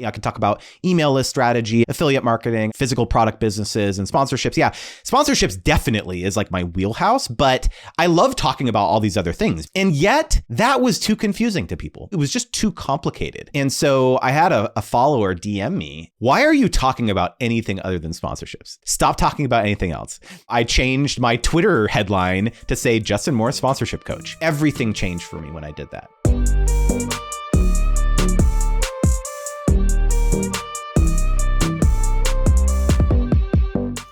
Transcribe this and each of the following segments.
I could talk about email list strategy, affiliate marketing, physical product businesses, and sponsorships. Yeah, sponsorships definitely is like my wheelhouse, but I love talking about all these other things. And yet that was too confusing to people. It was just too complicated. And so I had a follower DM me, why are you talking about anything other than sponsorships? Stop talking about anything else. I changed my Twitter headline to say Justin Moore sponsorship coach. Everything changed for me when I did that.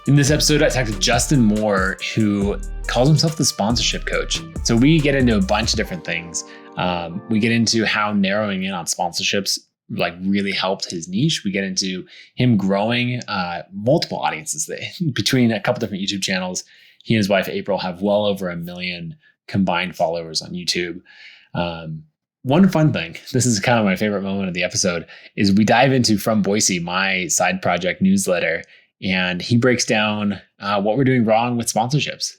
In this episode, I talked to Justin Moore, who calls himself the sponsorship coach. So we get into a bunch of different things. We get into how narrowing in on sponsorships really helped his niche. We get into him growing multiple audiences. Between a couple different YouTube channels, he and his wife, April, have well over 1 million combined followers on YouTube. One fun thing, this is kind of my favorite moment of the episode, is we dive into From Boise, my side project newsletter. And he breaks down what we're doing wrong with sponsorships,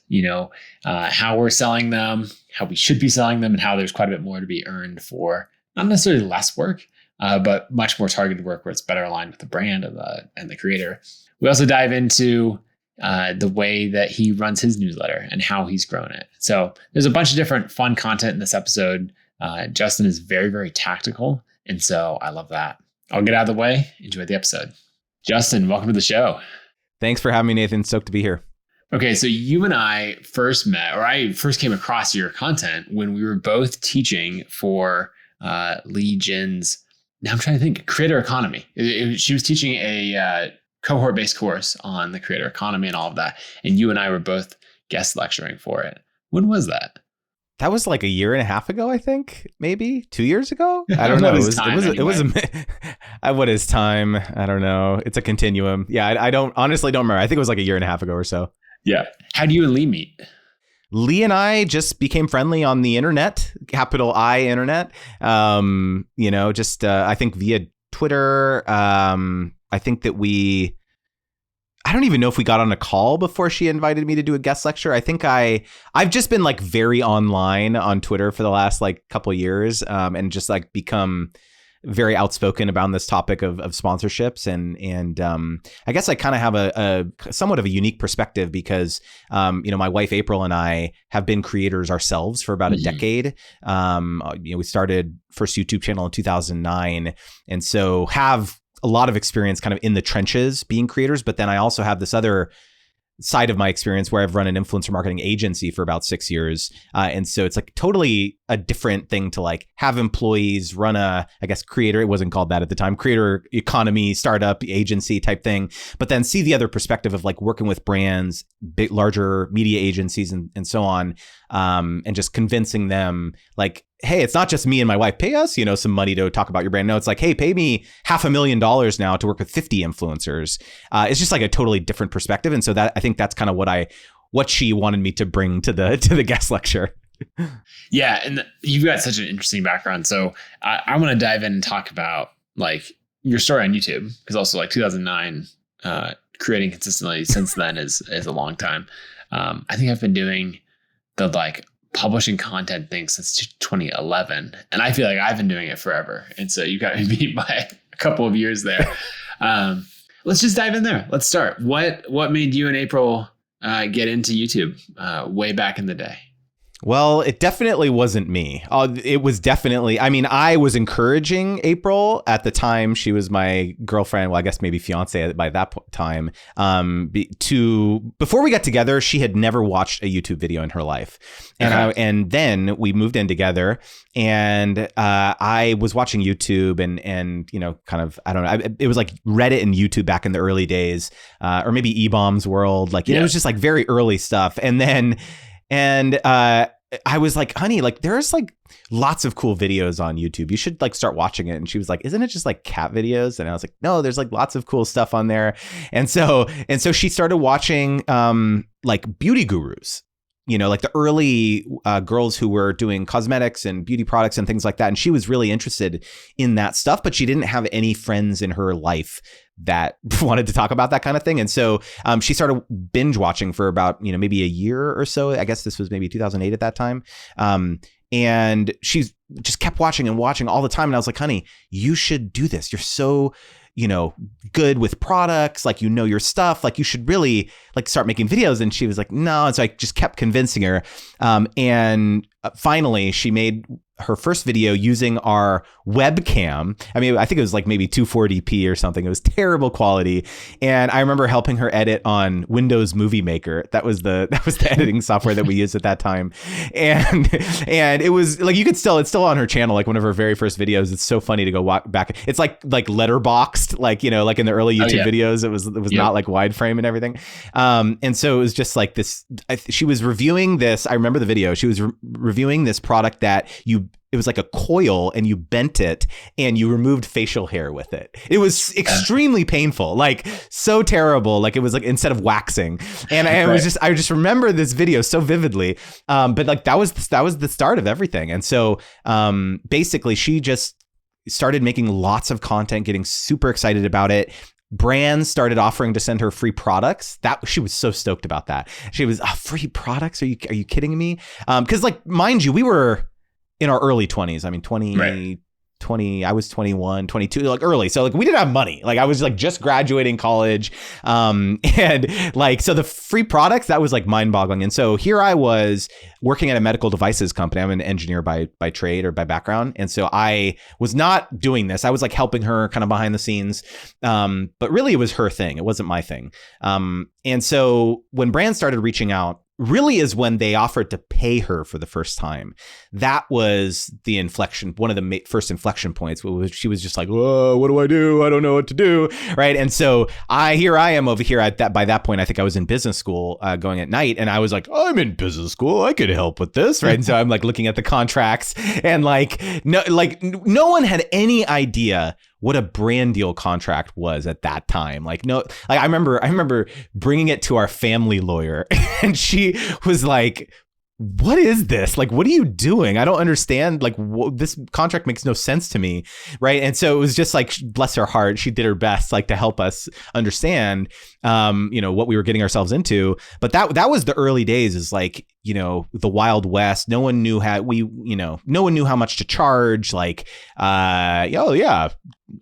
how we're selling them, how we should be selling them, and how there's quite a bit more to be earned for not necessarily less work, but much more targeted work where it's better aligned with the brand and the creator. We also dive into the way that he runs his newsletter and how he's grown it. So there's a bunch of different fun content in this episode. Justin is very, very tactical. And so I love that. I'll get out of the way. Enjoy the episode. Justin, welcome to the show. Thanks for having me, Nathan. Stoked to be here. Okay, so you and I first met, or I first came across your content when we were both teaching for Lee Jin's, now I'm trying to think, creator economy. She was teaching a cohort-based course on the creator economy and all of that. And you and I were both guest lecturing for it. When was that? That was like 1.5 years ago, I think, maybe 2 years ago. I don't know. What is time? I don't know. It's a continuum. Yeah, I honestly don't remember. I think it was like 1.5 years ago or so. Yeah. How do you and Lee meet? Lee and I just became friendly on the internet, capital I internet. I think via Twitter. I think that I don't even know if we got on a call before she invited me to do a guest lecture. I think I've just been like very online on Twitter for the last couple of years, and just become very outspoken about this topic of sponsorships. And I guess I kind of have a somewhat of a unique perspective because, my wife, April, and I have been creators ourselves for about a decade. We started first YouTube channel in 2009. And so have a lot of experience kind of in the trenches being creators, but then I also have this other side of my experience where I've run an influencer marketing agency for about 6 years. And so it's totally a different thing to have employees run creator, it wasn't called that at the time, creator economy, startup agency type thing, but then see the other perspective of working with brands, big, larger media agencies and so on. And just convincing them hey, it's not just me and my wife, pay us, some money to talk about your brand. No, it's hey, pay me $500,000 now to work with 50 influencers. It's just a totally different perspective. And so that, I think that's kind of what she wanted me to bring to the guest lecture. Yeah. And you've got such an interesting background. So I want to dive in and talk about your story on YouTube, because also 2009, creating consistently since then is a long time. I think I've been doing the publishing content thing since 2011. And I feel like I've been doing it forever. And so you got me beat by a couple of years there. Let's just dive in there. Let's start. What made you and April get into YouTube way back in the day? Well, it definitely wasn't me. It was definitely, I was encouraging April at the time. She was my girlfriend. Well, I guess maybe fiance by that time. Before we got together, she had never watched a YouTube video in her life. And then we moved in together, and I was watching YouTube and kind of, I don't know, it was Reddit and YouTube back in the early days, or maybe E-Bombs World. It was just very early stuff. And I was honey, there's lots of cool videos on YouTube. You should start watching it. And she was isn't it just cat videos? And I was no, there's lots of cool stuff on there. And so she started watching beauty gurus, the early girls who were doing cosmetics and beauty products and things like that. And she was really interested in that stuff, but she didn't have any friends in her life that wanted to talk about that kind of thing. And so she started binge watching for about, maybe a year or so. I guess this was maybe 2008 at that time. And she's just kept watching and watching all the time. And I was like, honey, you should do this. You're so, good with products, like, your stuff, like you should really like start making videos. And she was like, no. And so I just kept convincing her. And finally she made her first video using our webcam. I mean, I think it was like maybe 240p or something. It was terrible quality. And I remember helping her edit on Windows Movie Maker. That was the editing software that we used at that time. And it was like, it's still on her channel, like one of her very first videos. It's so funny to go walk back. It's like letterboxed, like, like in the early YouTube videos, it was not like wide frame and everything. And so it was just like this, she was reviewing this. I remember the video. She was reviewing this product that it was like a coil and you bent it and you removed facial hair with it. It was extremely painful, like so terrible. Like it was like instead of waxing. And I just remember this video so vividly. But like that was the start of everything. And so basically she just started making lots of content, getting super excited about it. Brands started offering to send her free products. That she was so stoked about that. She was free products. Are you kidding me? Because like, mind you, we were in our early 20s. I mean, 20, I was 21, 22, like early. So like we didn't have money. Like I was like just graduating college. And like, so the free products, that was like mind boggling. And so here I was working at a medical devices company. I'm an engineer by trade or by background. And so I was not doing this. I was like helping her kind of behind the scenes. But really it was her thing. It wasn't my thing. And so when brands started reaching out, really is when they offered to pay her for the first time. That was the inflection, one of the first inflection points. She was just like, whoa, what do I do? I don't know what to do. Right. And so I am over here at that. By that point, I think I was in business school going at night. And I was like, I'm in business school. I could help with this. Right. And so I'm like looking at the contracts and no one had any idea what a brand deal contract was at that time. Like, no, like I remember bringing it to our family lawyer and she was like, what is this? Like, what are you doing? I don't understand. Like, this contract makes no sense to me. Right. And so it was just like, bless her heart. She did her best, like to help us understand, what we were getting ourselves into. But that was the early days is like, the Wild West. No one knew no one knew how much to charge. Like, oh yeah,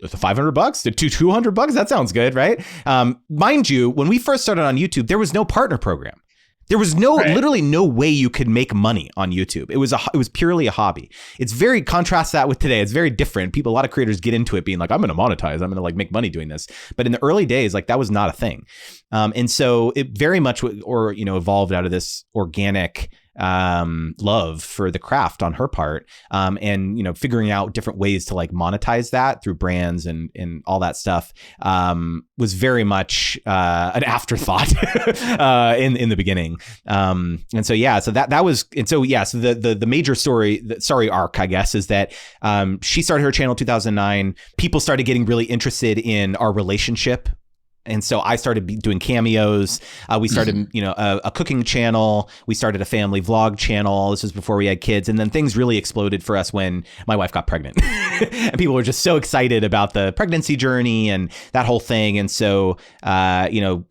$500 to $200. That sounds good. Right. Mind you, when we first started on YouTube, there was no partner program. There was literally no way you could make money on YouTube. It was purely a hobby. It's very contrast that with today. It's very different. A lot of creators get into it being like, I'm going to monetize. I'm going to like make money doing this. But in the early days, like that was not a thing. And so it very much evolved out of this organic love for the craft on her part, and figuring out different ways to like monetize that through brands and all that stuff was very much an afterthought in the beginning. And so the major story arc, I guess, is that she started her channel in 2009. People started getting really interested in our relationship. And so I started doing cameos. We started, a cooking channel. We started a family vlog channel. This was before we had kids. And then things really exploded for us when my wife got pregnant. And people were just so excited about the pregnancy journey and that whole thing. And so,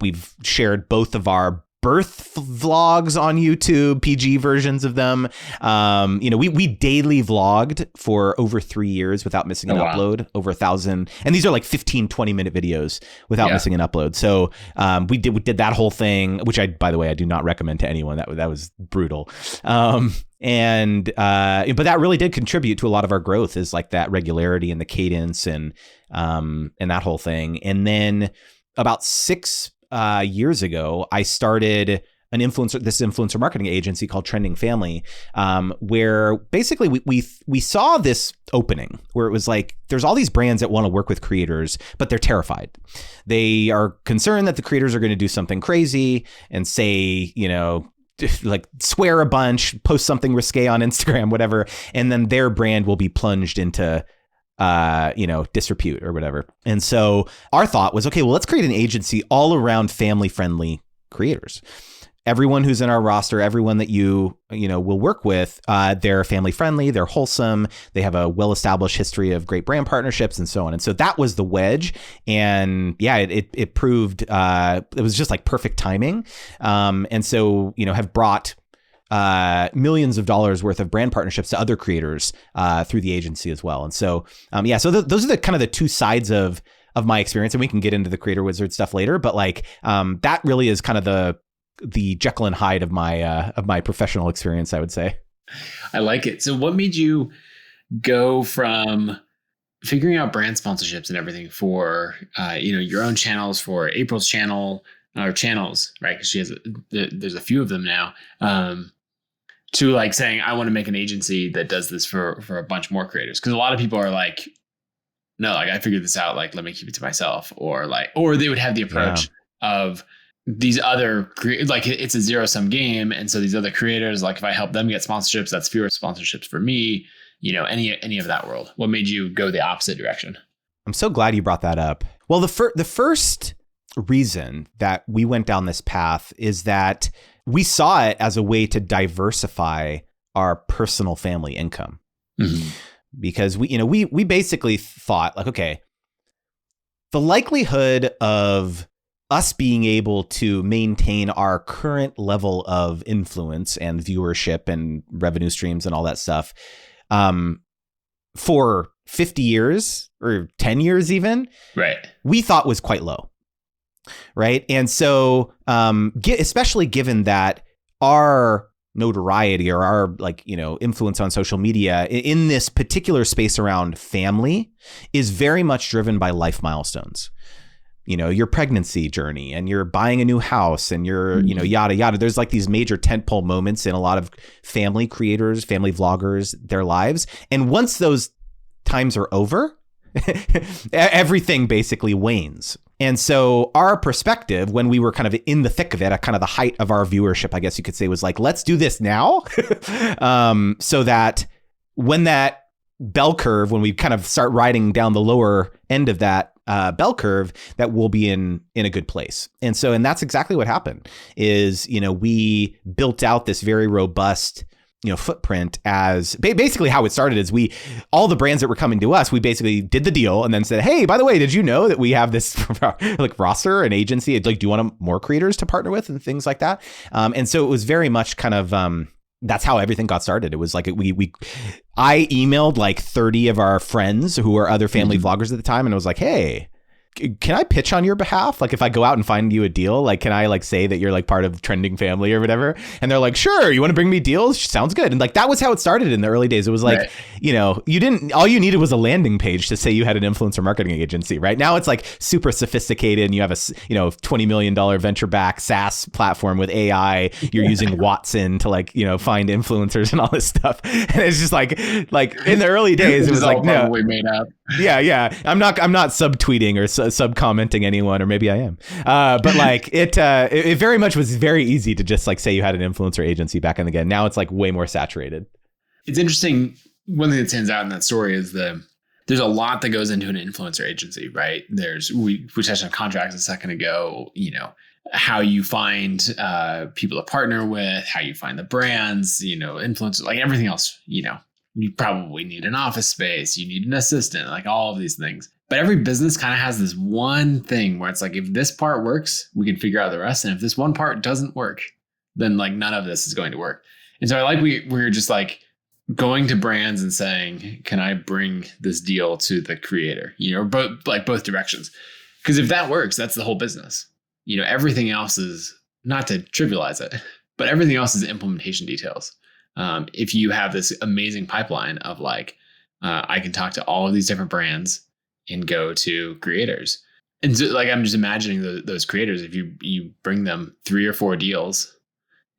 we've shared both of our birth vlogs on YouTube, PG versions of them. We daily vlogged for over 3 years without missing an upload, over 1,000. And these are like 15, 20-minute videos without missing an upload. So we did that whole thing, which by the way, I do not recommend to anyone. That was brutal. But that really did contribute to a lot of our growth, is like that regularity and the cadence and that whole thing. And then about 6 years ago, I started this influencer marketing agency called Trending Family, where basically we saw this opening where it was like, there's all these brands that want to work with creators, but they're terrified. They are concerned that the creators are going to do something crazy and say, like swear a bunch, post something risque on Instagram, whatever, and then their brand will be plunged into disrepute or whatever. And so our thought was, okay, well, let's create an agency all around family-friendly creators. Everyone who's in our roster, everyone that you will work with, they're family-friendly, they're wholesome, they have a well-established history of great brand partnerships and so on. And so that was the wedge. And yeah, it proved, it was just like perfect timing. And so, have brought millions of dollars worth of brand partnerships to other creators through the agency as well. And so, so those are the kind of the two sides of my experience, and we can get into the Creator Wizard stuff later. But like that really is kind of the Jekyll and Hyde of my professional experience, I would say. I like it. So what made you go from figuring out brand sponsorships and everything for your own channels, for April's channel or channels, right? Because she has there's a few of them now. To like saying, I want to make an agency that does this for a bunch more creators. Because a lot of people are like, no, like I figured this out, like let me keep it to myself, or they would have the approach of these other like it's a zero sum game, and so these other creators, like if I help them get sponsorships, that's fewer sponsorships for me. Any of that world. What made you go the opposite direction? I'm so glad you brought that up. Well, the first reason that we went down this path is that we saw it as a way to diversify our personal family income. Mm-hmm. Because we basically thought like, okay, the likelihood of us being able to maintain our current level of influence and viewership and revenue streams and all that stuff for 50 years or 10 years even, right, we thought was quite low. Right. And so especially given that our notoriety or our influence on social media in this particular space around family is very much driven by life milestones. Your pregnancy journey and you're buying a new house and you're, yada, yada. There's like these major tentpole moments in a lot of family creators, family vloggers, their lives. And once those times are over, everything basically wanes. And so our perspective when we were kind of in the thick of it, at kind of the height of our viewership, I guess you could say, was like, let's do this now. So that when that bell curve, when we kind of start riding down the lower end of that bell curve, that we'll be in a good place. And that's exactly what happened is, we built out this very robust footprint. As basically how it started is all the brands that were coming to us, we basically did the deal and then said, hey, by the way, did you know that we have this like roster, an agency? Like, do you want more creators to partner with and things like that? And so it was very much kind of, that's how everything got started. It was like I emailed like 30 of our friends who were other family vloggers at the time. And I was like, hey, can I pitch on your behalf? Like if I go out and find you a deal, like, can I like say that you're like part of Trending Family or whatever? And they're like, sure. You want to bring me deals? Sounds good. And like, that was how it started in the early days. It was like, all you needed was a landing page to say you had an influencer marketing agency. Right now it's like super sophisticated and you have a, $20 million venture backed SaaS platform with AI. You're using Watson to like, find influencers and all this stuff. And it's just like in the early days, it was like, no, made up. Yeah. I'm not subtweeting or sub-commenting anyone, or maybe I am. But like it very much was very easy to just like say you had an influencer agency back in the day. Now it's like way more saturated. It's interesting. One thing that stands out in that story is there's a lot that goes into an influencer agency, right? We touched on contracts a second ago, how you find people to partner with, how you find the brands, influencers, like everything else, you probably need an office space, you need an assistant, like all of these things. But every business kind of has this one thing where it's like, if this part works, we can figure out the rest. And if this one part doesn't work, then like none of this is going to work. And so I like we're just like going to brands and saying, can I bring this deal to the creator? Both directions. Because if that works, that's the whole business. Everything else is, not to trivialize it, but everything else is implementation details. If you have this amazing pipeline of like, I can talk to all of these different brands and go to creators. And so, like, I'm just imagining those creators, if you bring them 3 or 4 deals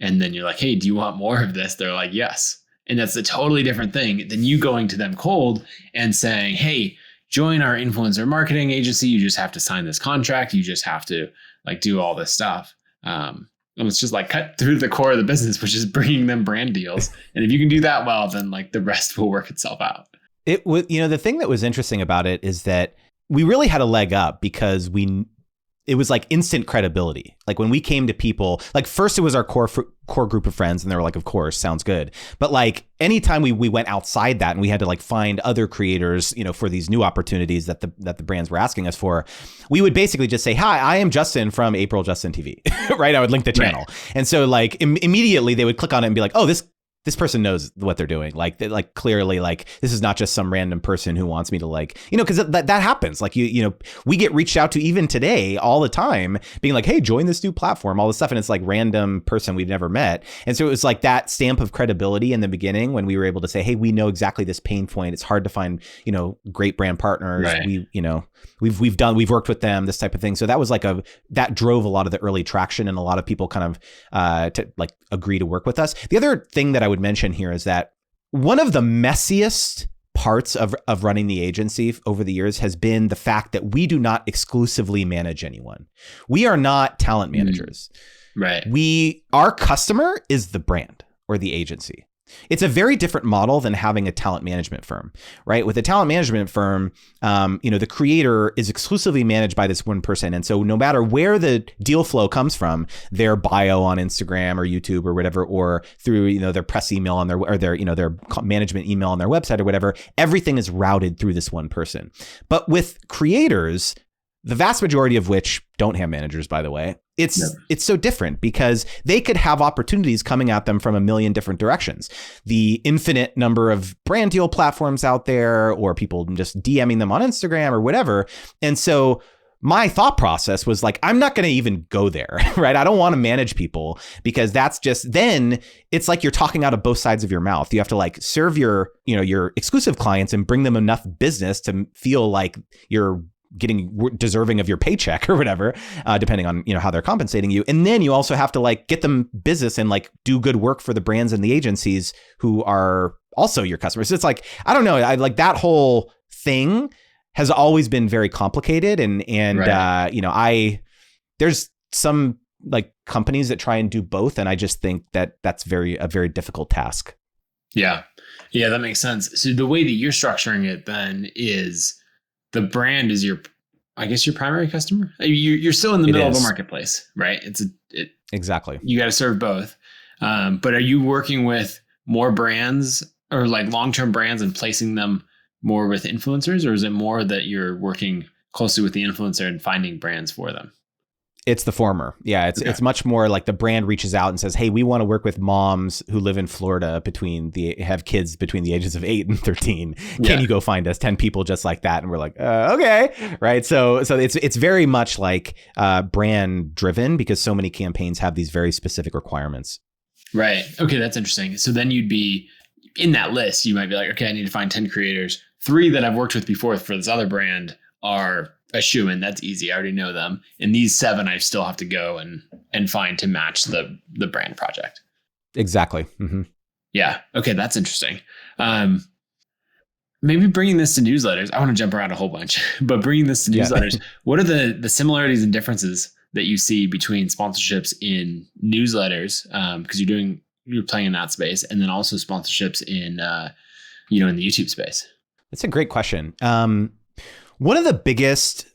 and then you're like, hey, do you want more of this? They're like, yes. And that's a totally different thing than you going to them cold and saying, hey, join our influencer marketing agency. You just have to sign this contract. You just have to like do all this stuff. And it's just like cut through the core of the business, which is bringing them brand deals. And if you can do that well, then like the rest will work itself out. It was, the thing that was interesting about it is that we really had a leg up because we it was like instant credibility. Like when we came to people, like first it was our core group of friends and they were like, of course, sounds good. But like anytime we went outside that and we had to like find other creators, for these new opportunities that the brands were asking us for, we would basically just say, hi, I am Justin from April Justin TV, right? I would link the channel. Right. And so like immediately they would click on it and be like, oh, this person knows what they're doing. Like clearly, like this is not just some random person who wants me to like, because that happens. Like we get reached out to even today all the time being like, hey, join this new platform, all this stuff. And it's like random person we've never met. And so it was like that stamp of credibility in the beginning when we were able to say, hey, we know exactly this pain point. It's hard to find, great brand partners. Right. We've worked with them, this type of thing. So that was like that drove a lot of the early traction and a lot of people kind of to like agree to work with us. The other thing that I would mention here is that one of the messiest parts of running the agency over the years has been the fact that we do not exclusively manage anyone. We are not talent managers. Right. Our customer is the brand or the agency. It's a very different model than having a talent management firm, right? With a talent management firm, the creator is exclusively managed by this one person. And so no matter where the deal flow comes from, their bio on Instagram or YouTube or whatever, or through, their press email on their management email on their website or whatever, everything is routed through this one person. But with creators, the vast majority of which don't have managers, by the way, it's so different because they could have opportunities coming at them from a million different directions. The infinite number of brand deal platforms out there, or people just DMing them on Instagram or whatever. And so my thought process was like, I'm not going to even go there, right? I don't want to manage people because that's just, then it's like you're talking out of both sides of your mouth. You have to like serve your exclusive clients and bring them enough business to feel like you're getting deserving of your paycheck or whatever, depending on, how they're compensating you. And then you also have to like get them business and like do good work for the brands and the agencies who are also your customers. So it's like, I don't know. I like that whole thing has always been very complicated. And right. There's some like companies that try and do both. And I just think that that's a very difficult task. Yeah. Yeah, that makes sense. So the way that you're structuring it then is the brand is your primary customer. You're still in the middle of a marketplace, right? Exactly. You got to serve both. But are you working with more brands or like long-term brands and placing them more with influencers, or is it more that you're working closely with the influencer and finding brands for them? It's the former. Yeah, it's much more like the brand reaches out and says, hey, we want to work with moms who live in Florida have kids between the ages of 8 and 13. Can you go find us 10 people just like that? And we're like, okay. Right. So it's very much like brand driven because so many campaigns have these very specific requirements. Right. Okay. That's interesting. So then you'd be in that list. You might be like, okay, I need to find 10 creators. 3 that I've worked with before for this other brand are a shoo-in. That's easy. I already know them. And these 7 I still have to go and find to match the brand project. Exactly. Mm-hmm. Yeah. Okay. That's interesting. Maybe bringing this to newsletters. I want to jump around a whole bunch, but bringing this to newsletters, what are the similarities and differences that you see between sponsorships in newsletters? Because you're playing in that space, and then also sponsorships in in the YouTube space. That's a great question. One of the biggest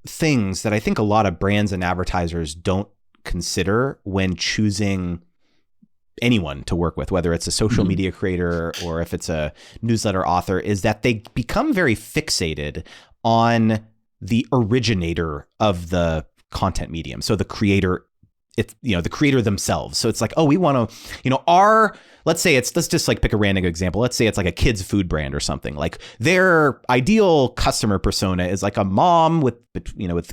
things that I think a lot of brands and advertisers don't consider when choosing anyone to work with, whether it's a social media creator or if it's a newsletter author, is that they become very fixated on the originator of the content medium. So the creator, the creator themselves. So it's like, oh, we want to, let's just like pick a random example. Let's say it's like a kid's food brand or something. Like their ideal customer persona is like a mom with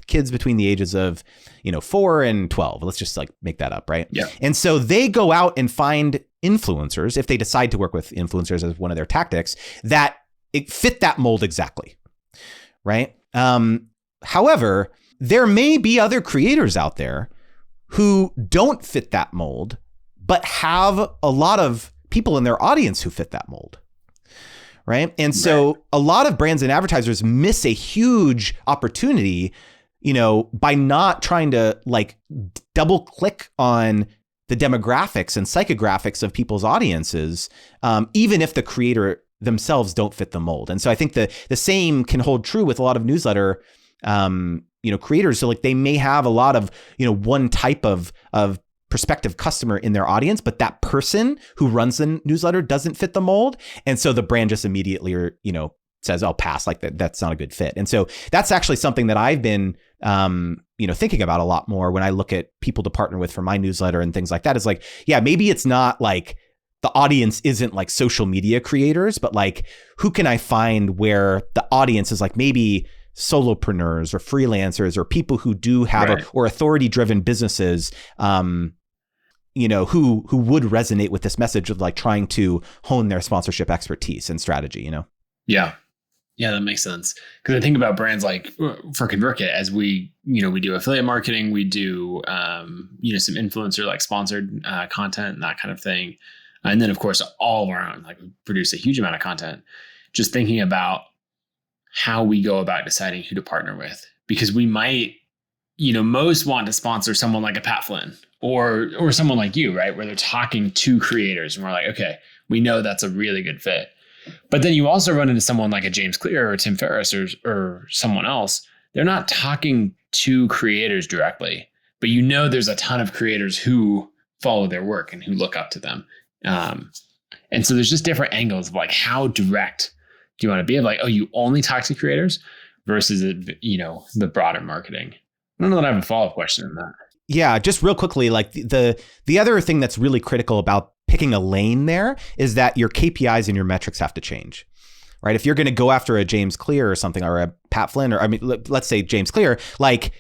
kids between the ages of, 4 and 12. Let's just like make that up. Right. Yeah. And so they go out and find influencers, if they decide to work with influencers as one of their tactics, that it fit that mold exactly. Right. However, there may be other creators out there who don't fit that mold, but have a lot of people in their audience who fit that mold. Right. And so a lot of brands and advertisers miss a huge opportunity, by not trying to like double click on the demographics and psychographics of people's audiences, even if the creator themselves don't fit the mold. And so I think the same can hold true with a lot of newsletter creators. So like they may have a lot of, one type of prospective customer in their audience, but that person who runs the newsletter doesn't fit the mold. And so the brand just immediately, says, "I'll pass, like that's not a good fit." And so that's actually something that I've been, thinking about a lot more when I look at people to partner with for my newsletter and things like that. Is like, yeah, maybe it's not like the audience isn't like social media creators, but like who can I find where the audience is like maybe solopreneurs or freelancers or people who do have or authority driven businesses, who would resonate with this message of like trying to hone their sponsorship expertise and strategy, Yeah, that makes sense. Because I think about brands like for ConvertKit, as we do affiliate marketing, we do, some influencer like sponsored content and that kind of thing. And then of course, all of our own, like we produce a huge amount of content, just thinking about how we go about deciding who to partner with, because we might, most want to sponsor someone like a Pat Flynn or someone like you, right? Where they're talking to creators and we're like, okay, we know that's a really good fit. But then you also run into someone like a James Clear or Tim Ferriss or someone else. They're not talking to creators directly, but there's a ton of creators who follow their work and who look up to them. And so there's just different angles of like, how direct do you want to be? Of like, oh, you only talk to creators versus, the broader marketing. I don't know that I have a follow-up question on that. Yeah, just real quickly, like the other thing that's really critical about picking a lane there is that your KPIs and your metrics have to change, right? If you're going to go after a James Clear or something, or a Pat Flynn, or let's say James Clear, like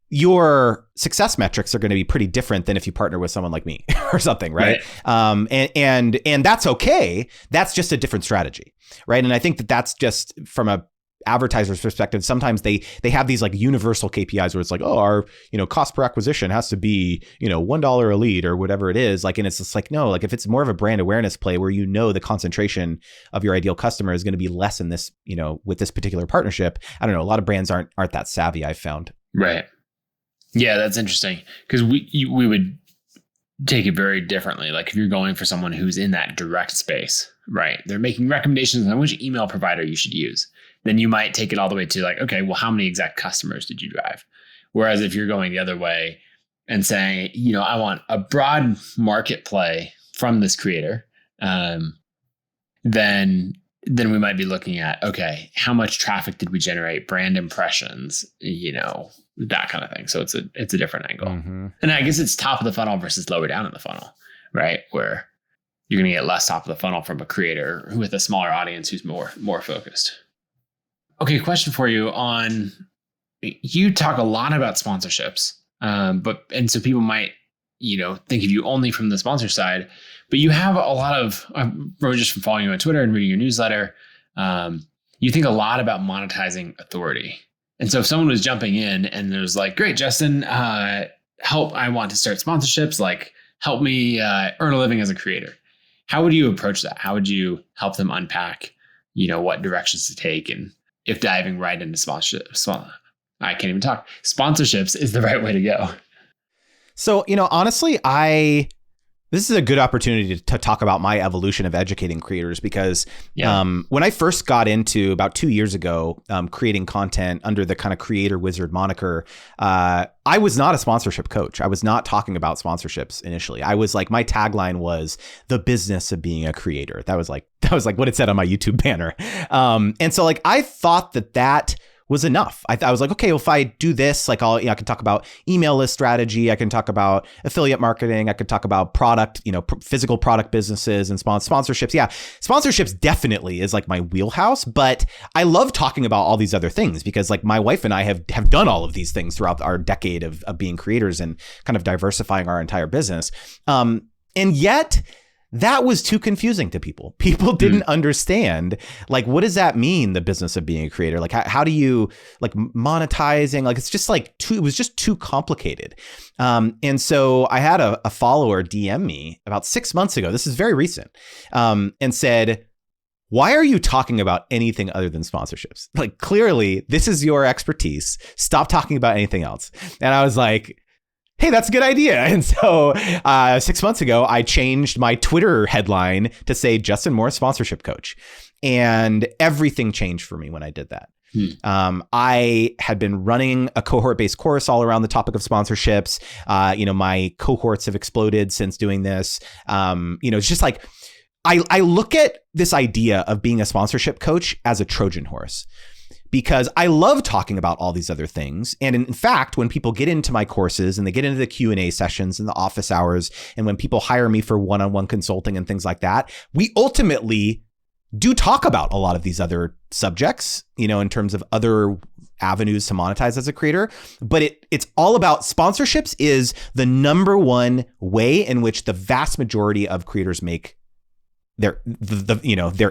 your success metrics are going to be pretty different than if you partner with someone like me or something, right? And that's okay. That's just a different strategy, right? And I think that's just from a advertiser's perspective. Sometimes they have these like universal KPIs where it's like, oh, our cost per acquisition has to be $1 a lead or whatever it is. Like, and it's just like, no, like if it's more of a brand awareness play where the concentration of your ideal customer is going to be less in this, with this particular partnership. I don't know. A lot of brands aren't that savvy, I've found. Right. Yeah, that's interesting, because we would take it very differently. Like if you're going for someone who's in that direct space, right? They're making recommendations on which email provider you should use. Then you might take it all the way to like, okay, well, how many exact customers did you drive? Whereas if you're going the other way and saying, I want a broad market play from this creator, then we might be looking at, okay, how much traffic did we generate, brand impressions, that kind of thing. So it's a different angle. Mm-hmm. And I guess it's top of the funnel versus lower down in the funnel, right? Where you're going to get less top of the funnel from a creator with a smaller audience who's more focused. Okay, question for you on, you talk a lot about sponsorships, and so people might, think of you only from the sponsor side, but you have a lot of, just from following you on Twitter and reading your newsletter, you think a lot about monetizing authority. And so if someone was jumping in and it was like, great, Justin, help, I want to start sponsorships, like help me earn a living as a creator. How would you approach that? How would you help them unpack, what directions to take, and if diving right into I can't even talk, sponsorships is the right way to go? So, honestly, this is a good opportunity to talk about my evolution of educating creators, because when I first got into, about 2 years ago, creating content under the kind of creator wizard moniker, I was not a sponsorship coach. I was not talking about sponsorships initially. I was like, my tagline was the business of being a creator. That was like what it said on my YouTube banner. And so like, I thought that was enough. I was like, okay, well, if I do this, like I can talk about email list strategy. I can talk about affiliate marketing. I could talk about product, physical product businesses and sponsorships. Yeah. Sponsorships definitely is like my wheelhouse, but I love talking about all these other things because like my wife and I have done all of these things throughout our decade of being creators and kind of diversifying our entire business. And yet that was too confusing to people. People didn't understand, like, what does that mean, the business of being a creator? Like, how do you, like, monetizing? Like, it's just like it was just too complicated. And so I had a follower DM me about 6 months ago. This is very recent, and said, why are you talking about anything other than sponsorships? Like, clearly, this is your expertise. Stop talking about anything else. And I was like, hey, that's a good idea. And so 6 months ago, I changed my Twitter headline to say Justin Moore, sponsorship coach. And everything changed for me when I did that. I had been running a cohort-based course all around the topic of sponsorships. My cohorts have exploded since doing this. It's just like, I look at this idea of being a sponsorship coach as a Trojan horse, because I love talking about all these other things. And in fact, when people get into my courses and they get into the Q&A sessions and the office hours, and when people hire me for one-on-one consulting and things like that, we ultimately do talk about a lot of these other subjects, in terms of other avenues to monetize as a creator. But it's all about sponsorships is the number one way in which the vast majority of creators make their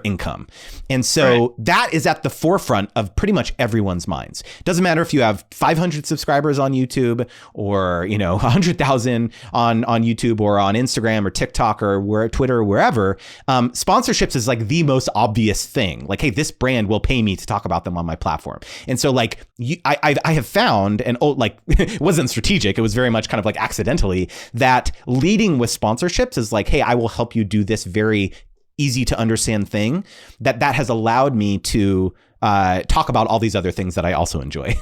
income. And so that is at the forefront of pretty much everyone's minds. It doesn't matter if you have 500 subscribers on YouTube or, 100,000 on YouTube or on Instagram or TikTok or Twitter or wherever. Sponsorships is like the most obvious thing. Like, hey, this brand will pay me to talk about them on my platform. And so like I have found, and it wasn't strategic. It was very much kind of like accidentally, that leading with sponsorships is like, hey, I will help you do this very easy to understand thing that has allowed me to talk about all these other things that I also enjoy.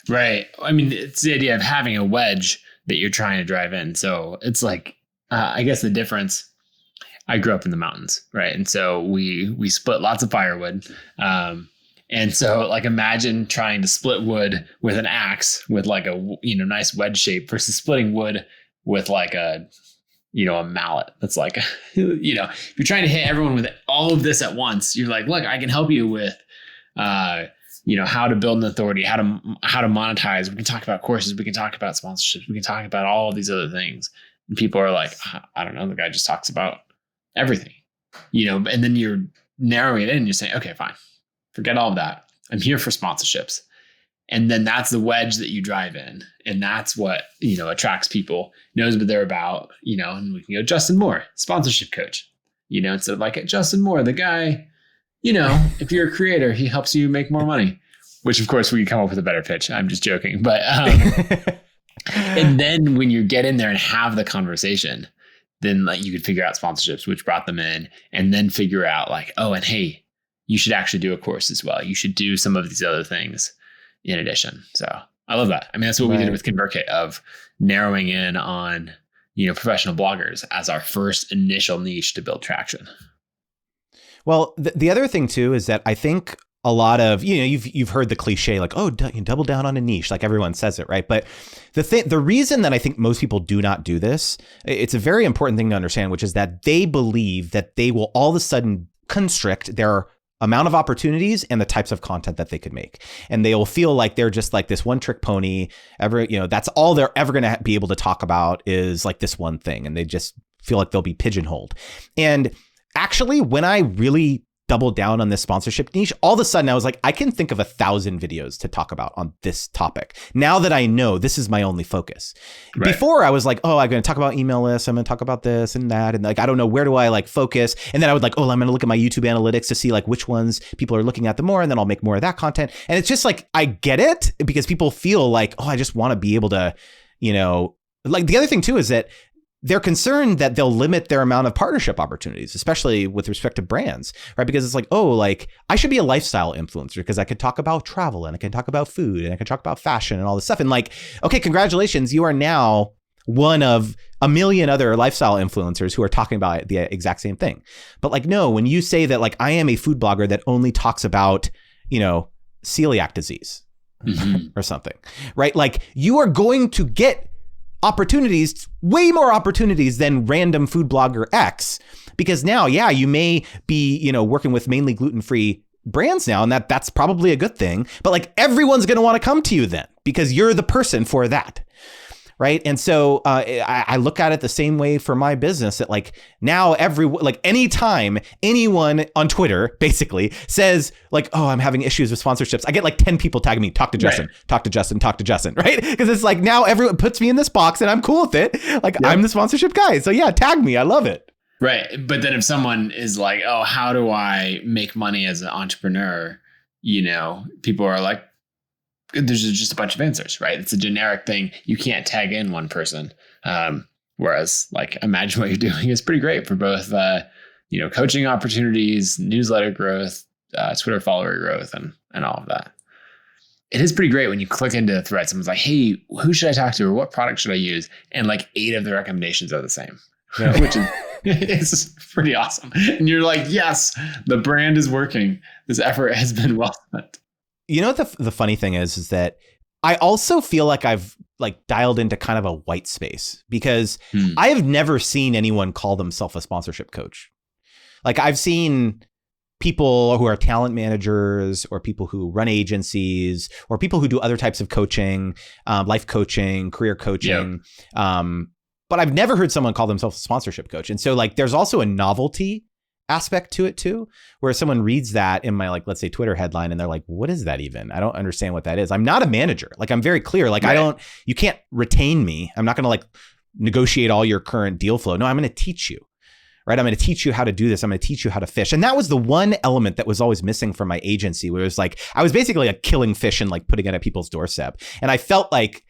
Right. I mean, it's the idea of having a wedge that you're trying to drive in. So it's like, I guess the difference, I grew up in the mountains, right? And so we split lots of firewood. And so like, imagine trying to split wood with an axe with like a, nice wedge shape versus splitting wood with like a mallet. That's like, if you're trying to hit everyone with all of this at once, you're like, look, I can help you with, how to build an authority, how to monetize. We can talk about courses. We can talk about sponsorships. We can talk about all of these other things. And people are like, I don't know. The guy just talks about everything, and then you're narrowing it in and you're saying, okay, fine. Forget all of that. I'm here for sponsorships. And then that's the wedge that you drive in. And that's what, attracts people, knows what they're about, and we can go Justin Moore, sponsorship coach, instead of like Justin Moore, the guy, if you're a creator, he helps you make more money, which of course we come up with a better pitch. I'm just joking. But, and then when you get in there and have the conversation, then like you could figure out sponsorships, which brought them in, and then figure out like, oh, and hey, you should actually do a course as well. You should do some of these other things in addition. So I love that. I mean, that's what we did with ConvertKit, of narrowing in on, professional bloggers as our first initial niche to build traction. Well, the other thing too, is that I think a lot of, you've heard the cliche, like, oh, double down on a niche, like everyone says it, right? But the reason that I think most people do not do this, it's a very important thing to understand, which is that they believe that they will all of a sudden constrict their amount of opportunities and the types of content that they could make. And they will feel like they're just like this one trick pony that's all they're ever going to be able to talk about is like this one thing. And they just feel like they'll be pigeonholed. And actually, when I really doubled down on this sponsorship niche, all of a sudden I was like, I can think of 1,000 videos to talk about on this topic. Now that I know this is my only focus. Right. Before I was like, oh, I'm going to talk about email lists. I'm going to talk about this and that. And like, I don't know, where do I like focus? And then I would like, oh, I'm going to look at my YouTube analytics to see like which ones people are looking at the more. And then I'll make more of that content. And it's just like, I get it, because people feel like, oh, I just want to be able to, like the other thing too, is that they're concerned that they'll limit their amount of partnership opportunities, especially with respect to brands, right? Because it's like, oh, like I should be a lifestyle influencer because I could talk about travel and I can talk about food and I can talk about fashion and all this stuff. And like, okay, congratulations. You are now one of a million other lifestyle influencers who are talking about the exact same thing. But like, no, when you say that, like, I am a food blogger that only talks about, celiac disease or something, right? Like you are going to get opportunities, way more opportunities than random food blogger X, because now, yeah, you may be, working with mainly gluten-free brands now, and that's probably a good thing, but like everyone's going to want to come to you then because you're the person for that. Right. And so I look at it the same way for my business, that like now anytime anyone on Twitter basically says like, oh, I'm having issues with sponsorships, I get like 10 people tagging me, talk to Justin, talk to Justin, talk to Justin. Right. Because it's like now everyone puts me in this box and I'm cool with it. Like I'm the sponsorship guy. So yeah, tag me. I love it. Right. But then if someone is like, oh, how do I make money as an entrepreneur? People are like, there's just a bunch of answers, right? It's a generic thing. You can't tag in one person. Whereas like, imagine what you're doing is pretty great for both, coaching opportunities, newsletter growth, Twitter follower growth, and all of that. it is pretty great when you click into a thread. Someone's like, hey, who should I talk to? Or what product should I use? And like 8 of the recommendations are the same, Yeah. which is it's pretty awesome. And you're like, yes, the brand is working. This effort has been well spent. You know what the funny thing is that I also feel like I've like dialed into kind of a white space because I have never seen anyone call themselves a sponsorship coach. Like I've seen people who are talent managers or people who run agencies or people who do other types of coaching, life coaching, career coaching. Yep. But I've never heard someone call themselves a sponsorship coach. And so like there's also a novelty aspect to it too, where someone reads that in my, like, let's say Twitter headline and they're like, what is that even? I don't understand what that is. I'm not a manager. Like I'm very clear. Like right. You can't retain me. I'm not going to like negotiate all your current deal flow. No, I'm going to teach you, right? I'm going to teach you how to do this. I'm going to teach you how to fish. And that was the one element that was always missing from my agency, where it was like, I was basically like killing fish and like putting it at people's doorstep. And I felt like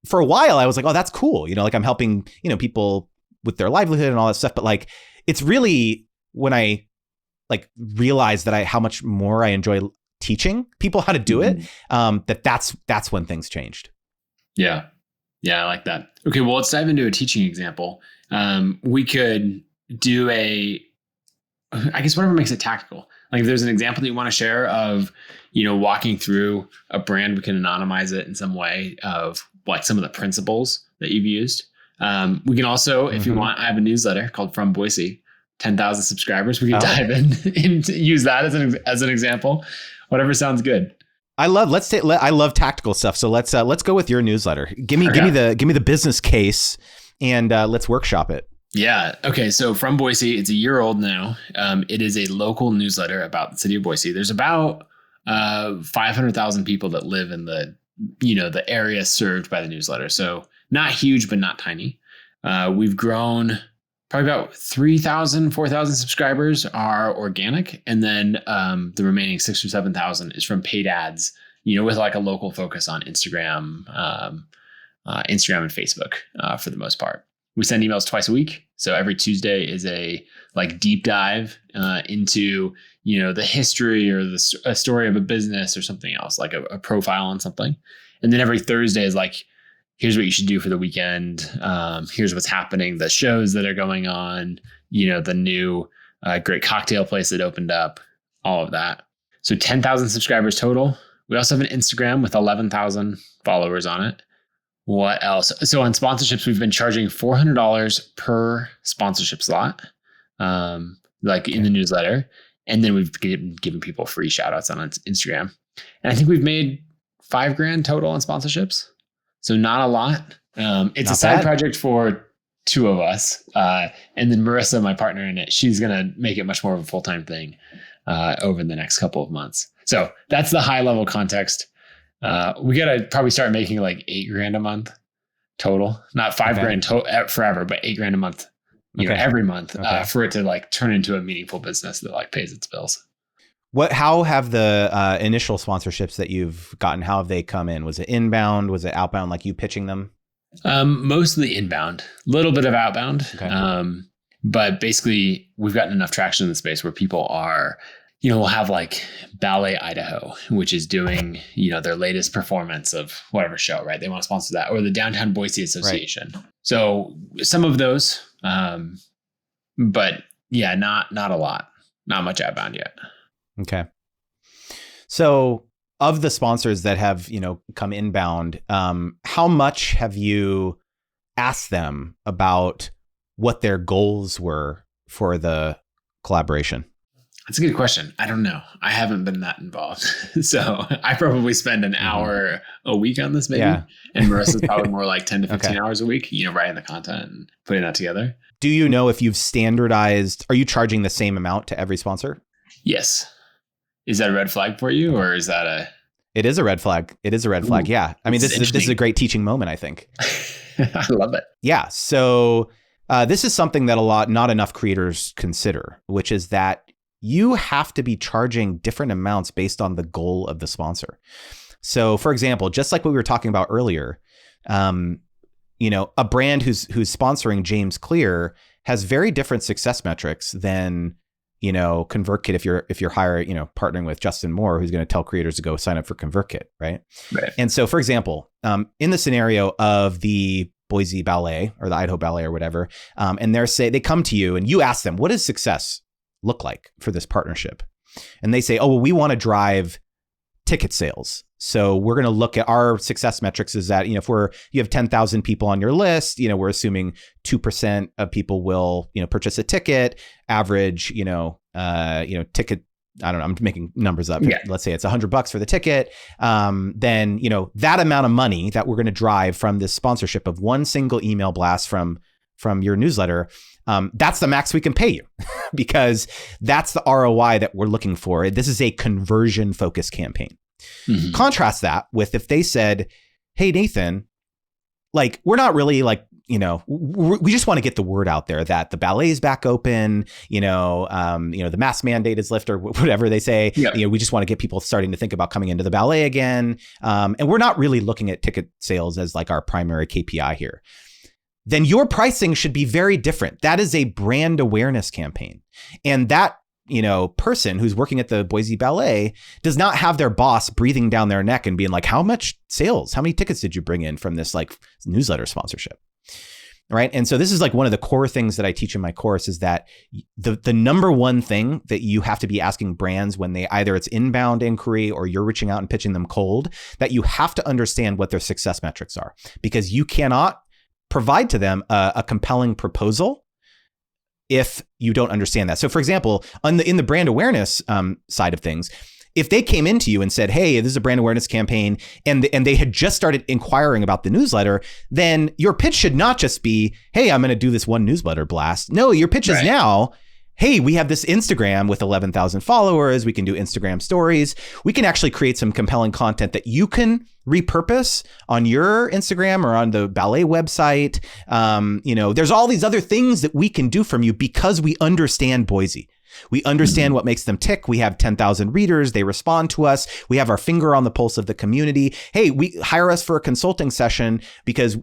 for a while I was like, oh, that's cool. You know, like I'm helping, you know, people with their livelihood and all that stuff. But like, it's really when I like realized that how much more I enjoy teaching people how to do it, that's when things changed. Yeah. Yeah. I like that. Okay. Well, let's dive into a teaching example. We could do I guess whatever makes it tactical. Like if there's an example that you want to share of, you know, walking through a brand, we can anonymize it in some way of like some of the principles that you've used. We can also, if you want, I have a newsletter called From Boise, 10,000 subscribers. We can dive in and use that as an example. Whatever sounds good. I love tactical stuff. So let's go with your newsletter. Give me the business case and let's workshop it. Yeah. Okay. So From Boise, it's a year old now. It is a local newsletter about the city of Boise. There's about 500,000 people that live in the area served by the newsletter. So not huge, but not tiny. We've grown probably about 3,000, 4,000 subscribers are organic. And then the remaining 6,000 or 7,000 is from paid ads, you know, with like a local focus on Instagram and Facebook for the most part. We send emails twice a week. So every Tuesday is a like deep dive into, you know, the history or a story of a business or something else, like a profile on something. And then every Thursday is like, here's what you should do for the weekend. Here's what's happening, the shows that are going on, you know, the new great cocktail place that opened up, all of that. So 10,000 subscribers total. We also have an Instagram with 11,000 followers on it. What else? So on sponsorships, we've been charging $400 per sponsorship slot, like in the newsletter. And then we've given people free shout outs on Instagram. And I think we've made $5,000 total on sponsorships. So not a lot. It's a side project for 2 of us. And then Marissa, my partner in it, she's going to make it much more of a full-time thing over the next couple of months. So that's the high level context. We got to probably start making like $8,000 a month total, not $5,000 forever, but $8,000 a month, you know, every month for it to like turn into a meaningful business that like pays its bills. How have the initial sponsorships that you've gotten, how have they come in? Was it inbound? Was it outbound? Like you pitching them? Mostly inbound, a little bit of outbound. Okay. But basically we've gotten enough traction in the space where people are, you know, we'll have like Ballet Idaho, which is doing, you know, their latest performance of whatever show, right? They want to sponsor that, or the Downtown Boise Association. Right. So some of those, but yeah, not a lot, not much outbound yet. Okay. So of the sponsors that have, you know, come inbound, how much have you asked them about what their goals were for the collaboration? That's a good question. I don't know. I haven't been that involved. So I probably spend an hour a week on this maybe. Yeah. And Marissa's probably more like 10 to 15 hours a week, you know, writing the content and putting that together. Do you know if you've standardized, are you charging the same amount to every sponsor? Yes. Is that a red flag for you, or is that It is a red flag. It is a red flag. Yeah. I mean, this is a great teaching moment, I think. I love it. Yeah. So this is something that not enough creators consider, which is that you have to be charging different amounts based on the goal of the sponsor. So for example, just like what we were talking about earlier, you know, a brand who's sponsoring James Clear has very different success metrics than ConvertKit, if you're hiring, partnering with Justin Moore, who's going to tell creators to go sign up for ConvertKit, right? Right. And so, for example, in the scenario of the Boise Ballet or the Idaho Ballet or whatever, and they come to you and you ask them, what does success look like for this partnership? And they say, oh, well, we want to drive ticket sales. So we're going to look at our success metrics is that, if you have 10,000 people on your list, we're assuming 2% of people will, purchase a ticket, average, ticket. I don't know. I'm making numbers up. Yeah. Let's say it's $100 for the ticket. Then, that amount of money that we're going to drive from this sponsorship of one single email blast from your newsletter, that's the max we can pay you because that's the ROI that we're looking for. This is a conversion focused campaign. Mm-hmm. Contrast that with if they said, hey, Nathan, we're not really we just want to get the word out there that the ballet is back open, the mask mandate is lifted or whatever they say. Yeah. We just want to get people starting to think about coming into the ballet again. And we're not really looking at ticket sales as our primary KPI here. Then your pricing should be very different. That is a brand awareness campaign. And that, person who's working at the Boise Ballet does not have their boss breathing down their neck and being like, how much sales, how many tickets did you bring in from this newsletter sponsorship? Right. And so this is one of the core things that I teach in my course is that the number one thing that you have to be asking brands when they either it's inbound inquiry or you're reaching out and pitching them cold, that you have to understand what their success metrics are, because you cannot provide to them a compelling proposal if you don't understand that. So for example, in the brand awareness side of things, if they came into you and said, hey, this is a brand awareness campaign, and they had just started inquiring about the newsletter, then your pitch should not just be, hey, I'm going to do this one newsletter blast. No, your pitch is now, hey, we have this Instagram with 11,000 followers. We can do Instagram stories. We can actually create some compelling content that you can repurpose on your Instagram or on the ballet website. There's all these other things that we can do from you because we understand Boise. We understand what makes them tick. We have 10,000 readers. They respond to us. We have our finger on the pulse of the community. Hey, we hire us for a consulting session because,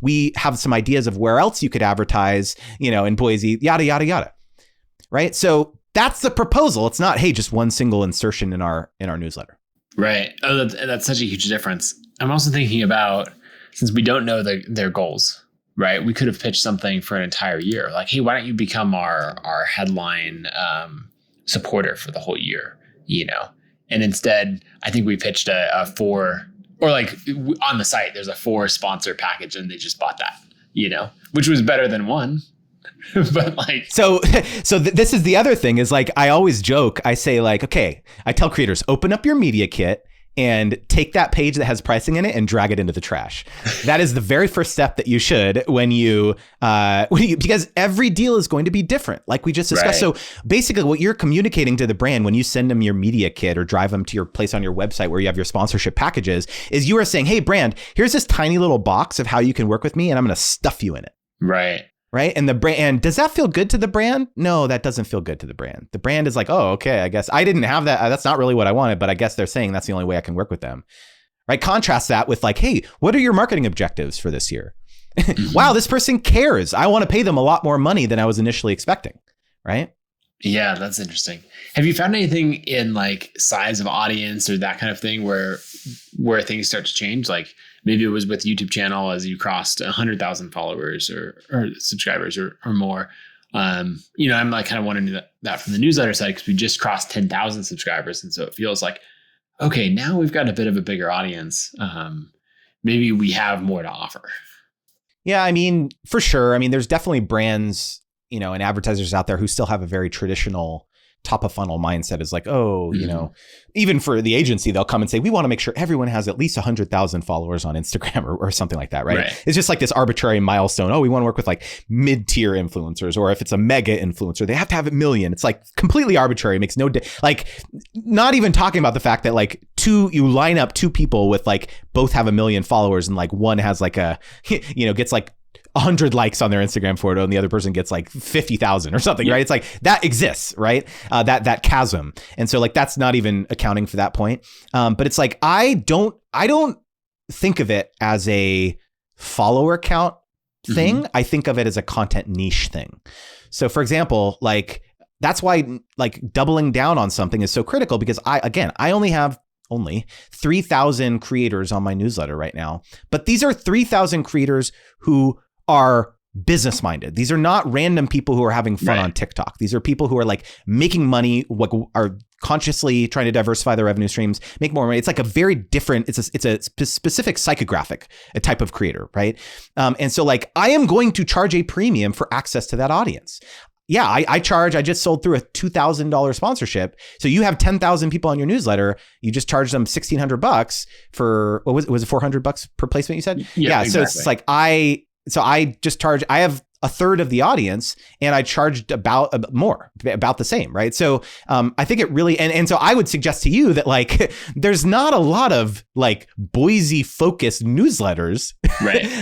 we have some ideas of where else you could advertise, in Boise, yada, yada, yada. Right. So that's the proposal. It's not, hey, just one single insertion in our newsletter. Right. Oh, that's such a huge difference. I'm also thinking about, since we don't know their goals, right? We could have pitched something for an entire year. Like, hey, why don't you become our headline supporter for the whole year, And instead, I think we pitched a 4, or on the site, there's a 4 sponsor package and they just bought that, which was better than 1. But so this is the other thing is I always joke. I say okay, I tell creators, open up your media kit and take that page that has pricing in it and drag it into the trash. That is the very first step that you should when you because every deal is going to be different, like we just discussed. Right. So basically what you're communicating to the brand when you send them your media kit or drive them to your place on your website where you have your sponsorship packages is you are saying, hey, brand, here's this tiny little box of how you can work with me and I'm going to stuff you in it. Right. Right. And the brand, does that feel good to the brand? No, that doesn't feel good to the brand. The brand is oh, okay, I guess I didn't have that. That's not really what I wanted, but I guess they're saying that's the only way I can work with them. Right. Contrast that with hey, what are your marketing objectives for this year? Wow, this person cares. I want to pay them a lot more money than I was initially expecting. Right. Yeah, that's interesting. Have you found anything in size of audience or that kind of thing where things start to change? Maybe it was with YouTube channel as you crossed 100,000 followers or subscribers or more. I'm kind of wondering that from the newsletter side because we just crossed 10,000 subscribers. And so it feels okay, now we've got a bit of a bigger audience. Maybe we have more to offer. Yeah, I mean, for sure. I mean, there's definitely brands, and advertisers out there who still have a very traditional top of funnel mindset is even for the agency, they'll come and say, we want to make sure everyone has at least 100,000 followers on Instagram or something like that. Right. It's just this arbitrary milestone. Oh, we want to work with mid-tier influencers, or if it's a mega influencer, they have to have 1 million. It's completely arbitrary. It makes no, not even talking about the fact that you line up 2 people with both have 1 million followers and one has gets 100 likes on their Instagram photo and the other person gets 50,000 or something, right? It's that exists, right? That chasm. And so that's not even accounting for that point. But it's I don't think of it as a follower count thing. I think of it as a content niche thing. So for example, that's why like doubling down on something is so critical, because I only have 3,000 creators on my newsletter right now, but these are 3,000 creators who are business minded. These are not random people who are having fun on TikTok. These are people who are like making money, what are consciously trying to diversify their revenue streams, make more money. It's like a very different, it's a specific psychographic type of creator, right? And so like I am going to charge a premium for access to that audience. Yeah, I just sold through a $2,000 sponsorship. So you have 10,000 people on your newsletter. You just charge them $1,600 for, what was it $400 per placement you said? Yeah. Exactly. So it's like I have a third of the audience and I charged about the same, right? So I think it really, and so I would suggest to you that like, there's not a lot of like Boise focused newsletters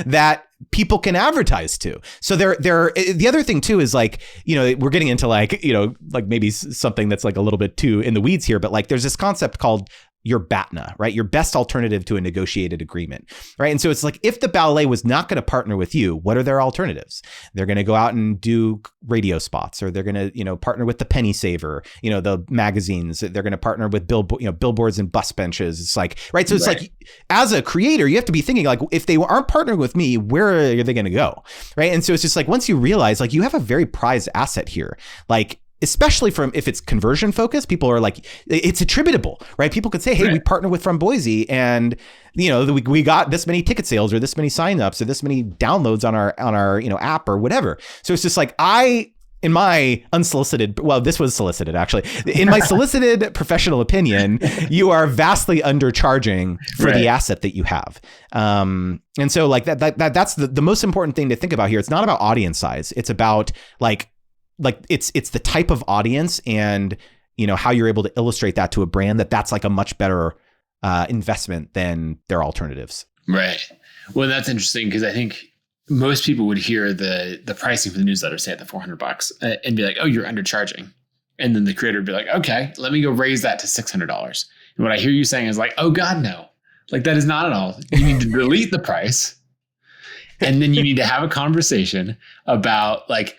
that people can advertise to. So the other thing too is like, we're getting into like, like maybe something that's like a little bit too in the weeds here, but like there's this concept called your BATNA, right? Your best alternative to a negotiated agreement, right? And so it's like, if the ballet was not going to partner with you, what are their alternatives? They're going to go out and do radio spots, or they're going to, partner with the Penny Saver, the magazines. They're going to partner with billboards and bus benches. It's like, right. So it's like, as a creator, you have to be thinking like, if they aren't partnering with me, where are they going to go? Right. And so it's just like, once you realize like you have a very prized asset here, like, especially if it's conversion focused, people are like, it's attributable, right? People could say, hey, we partner with From Boise and, we got this many ticket sales or this many signups or this many downloads on our app or whatever. So it's just like, in my unsolicited, well, this was solicited actually. In my solicited professional opinion, you are vastly undercharging for the asset that you have. And so like that's the most important thing to think about here. It's not about audience size. It's about like it's the type of audience and how you're able to illustrate that to a brand that's like a much better investment than their alternatives. Right. Well, that's interesting because I think most people would hear the pricing for the newsletter, say at the $400 and be like, oh, you're undercharging. And then the creator would be like, okay, let me go raise that to $600. And what I hear you saying is like, oh God, no, like that is not at all. You need to delete the price. And then you need to have a conversation about like,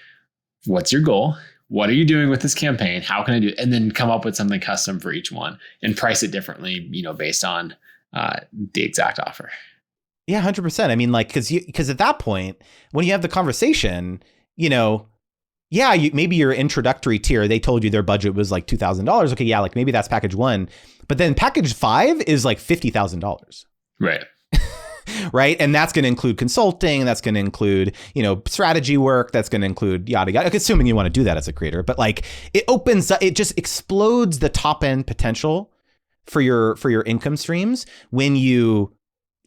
what's your goal? What are you doing with this campaign? How can I do it? And then come up with something custom for each one and price it differently, based on the exact offer. Yeah, 100%. I mean, like, because at that point, when you have the conversation, maybe your introductory tier, they told you their budget was like $2,000. Okay, yeah, like maybe that's package 1, but then package 5 is like $50,000. Right. Right. And that's going to include consulting. That's going to include, strategy work. That's going to include yada, yada. Assuming you want to do that as a creator, but like it just explodes the top end potential for your income streams when you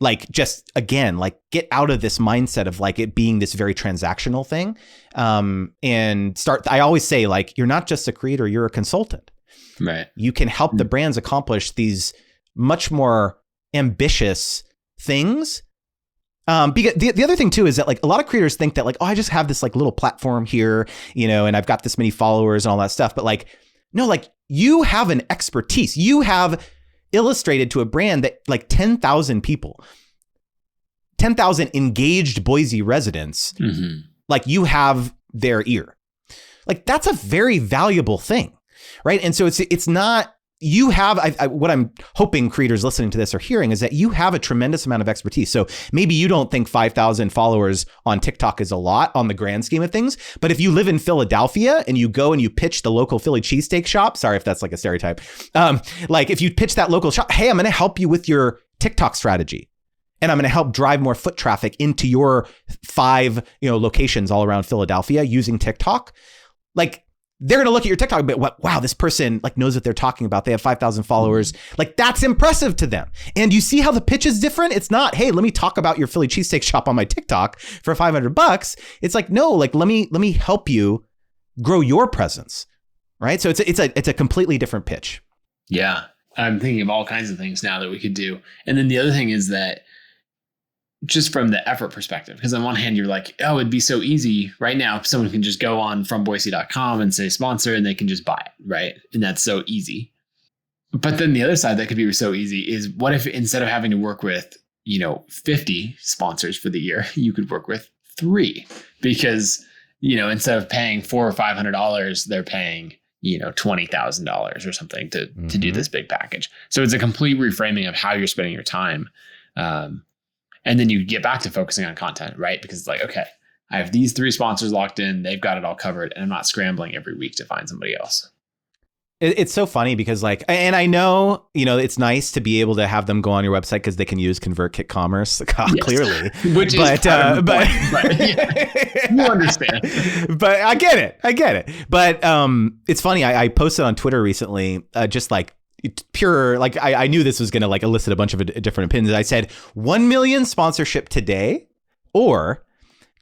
like, just again, like get out of this mindset of like it being this very transactional thing. And I always say like, you're not just a creator, you're a consultant. Right. You can help the brands accomplish these much more ambitious things. Because the other thing too is that like a lot of creators think that like, oh, I just have this like little platform here, and I've got this many followers and all that stuff. But like, no, like you have an expertise. You have illustrated to a brand that like 10,000 people, 10,000 engaged Boise residents, like you have their ear. Like that's a very valuable thing, right? And so it's not. You have, what I'm hoping creators listening to this are hearing is that you have a tremendous amount of expertise. So maybe you don't think 5,000 followers on TikTok is a lot on the grand scheme of things. But if you live in Philadelphia and you go and you pitch the local Philly cheesesteak shop, sorry if that's like a stereotype. Like if you pitch that local shop, hey, I'm going to help you with your TikTok strategy. And I'm going to help drive more foot traffic into your 5, locations all around Philadelphia using TikTok. Like, they're going to look at your TikTok and be like, wow, this person like knows what they're talking about. They have 5,000 followers. Like that's impressive to them. And you see how the pitch is different. It's not, hey, let me talk about your Philly cheesesteak shop on my TikTok for $500. It's like, no, like, let me help you grow your presence. Right. So it's a completely different pitch. Yeah. I'm thinking of all kinds of things now that we could do. And then the other thing is that just from the effort perspective, because on one hand, you're like, oh, it'd be so easy right now. Someone can just go on fromboise.com and say sponsor and they can just buy it. Right. And that's so easy. But then the other side that could be so easy is what if instead of having to work with, 50 sponsors for the year, you could work with 3 because, instead of paying $400 or $500, they're paying $20,000 or something to do this big package. So it's a complete reframing of how you're spending your time. And then you get back to focusing on content, right? Because it's like, okay, I have these 3 sponsors locked in. They've got it all covered. And I'm not scrambling every week to find somebody else. It's so funny because and I know, it's nice to be able to have them go on your website because they can use ConvertKit Commerce, clearly. Which is but yeah, you understand. But I get it. But it's funny. I posted on Twitter recently, just like pure, like I knew this was going to like elicit a bunch of different opinions. I said 1 million sponsorship today or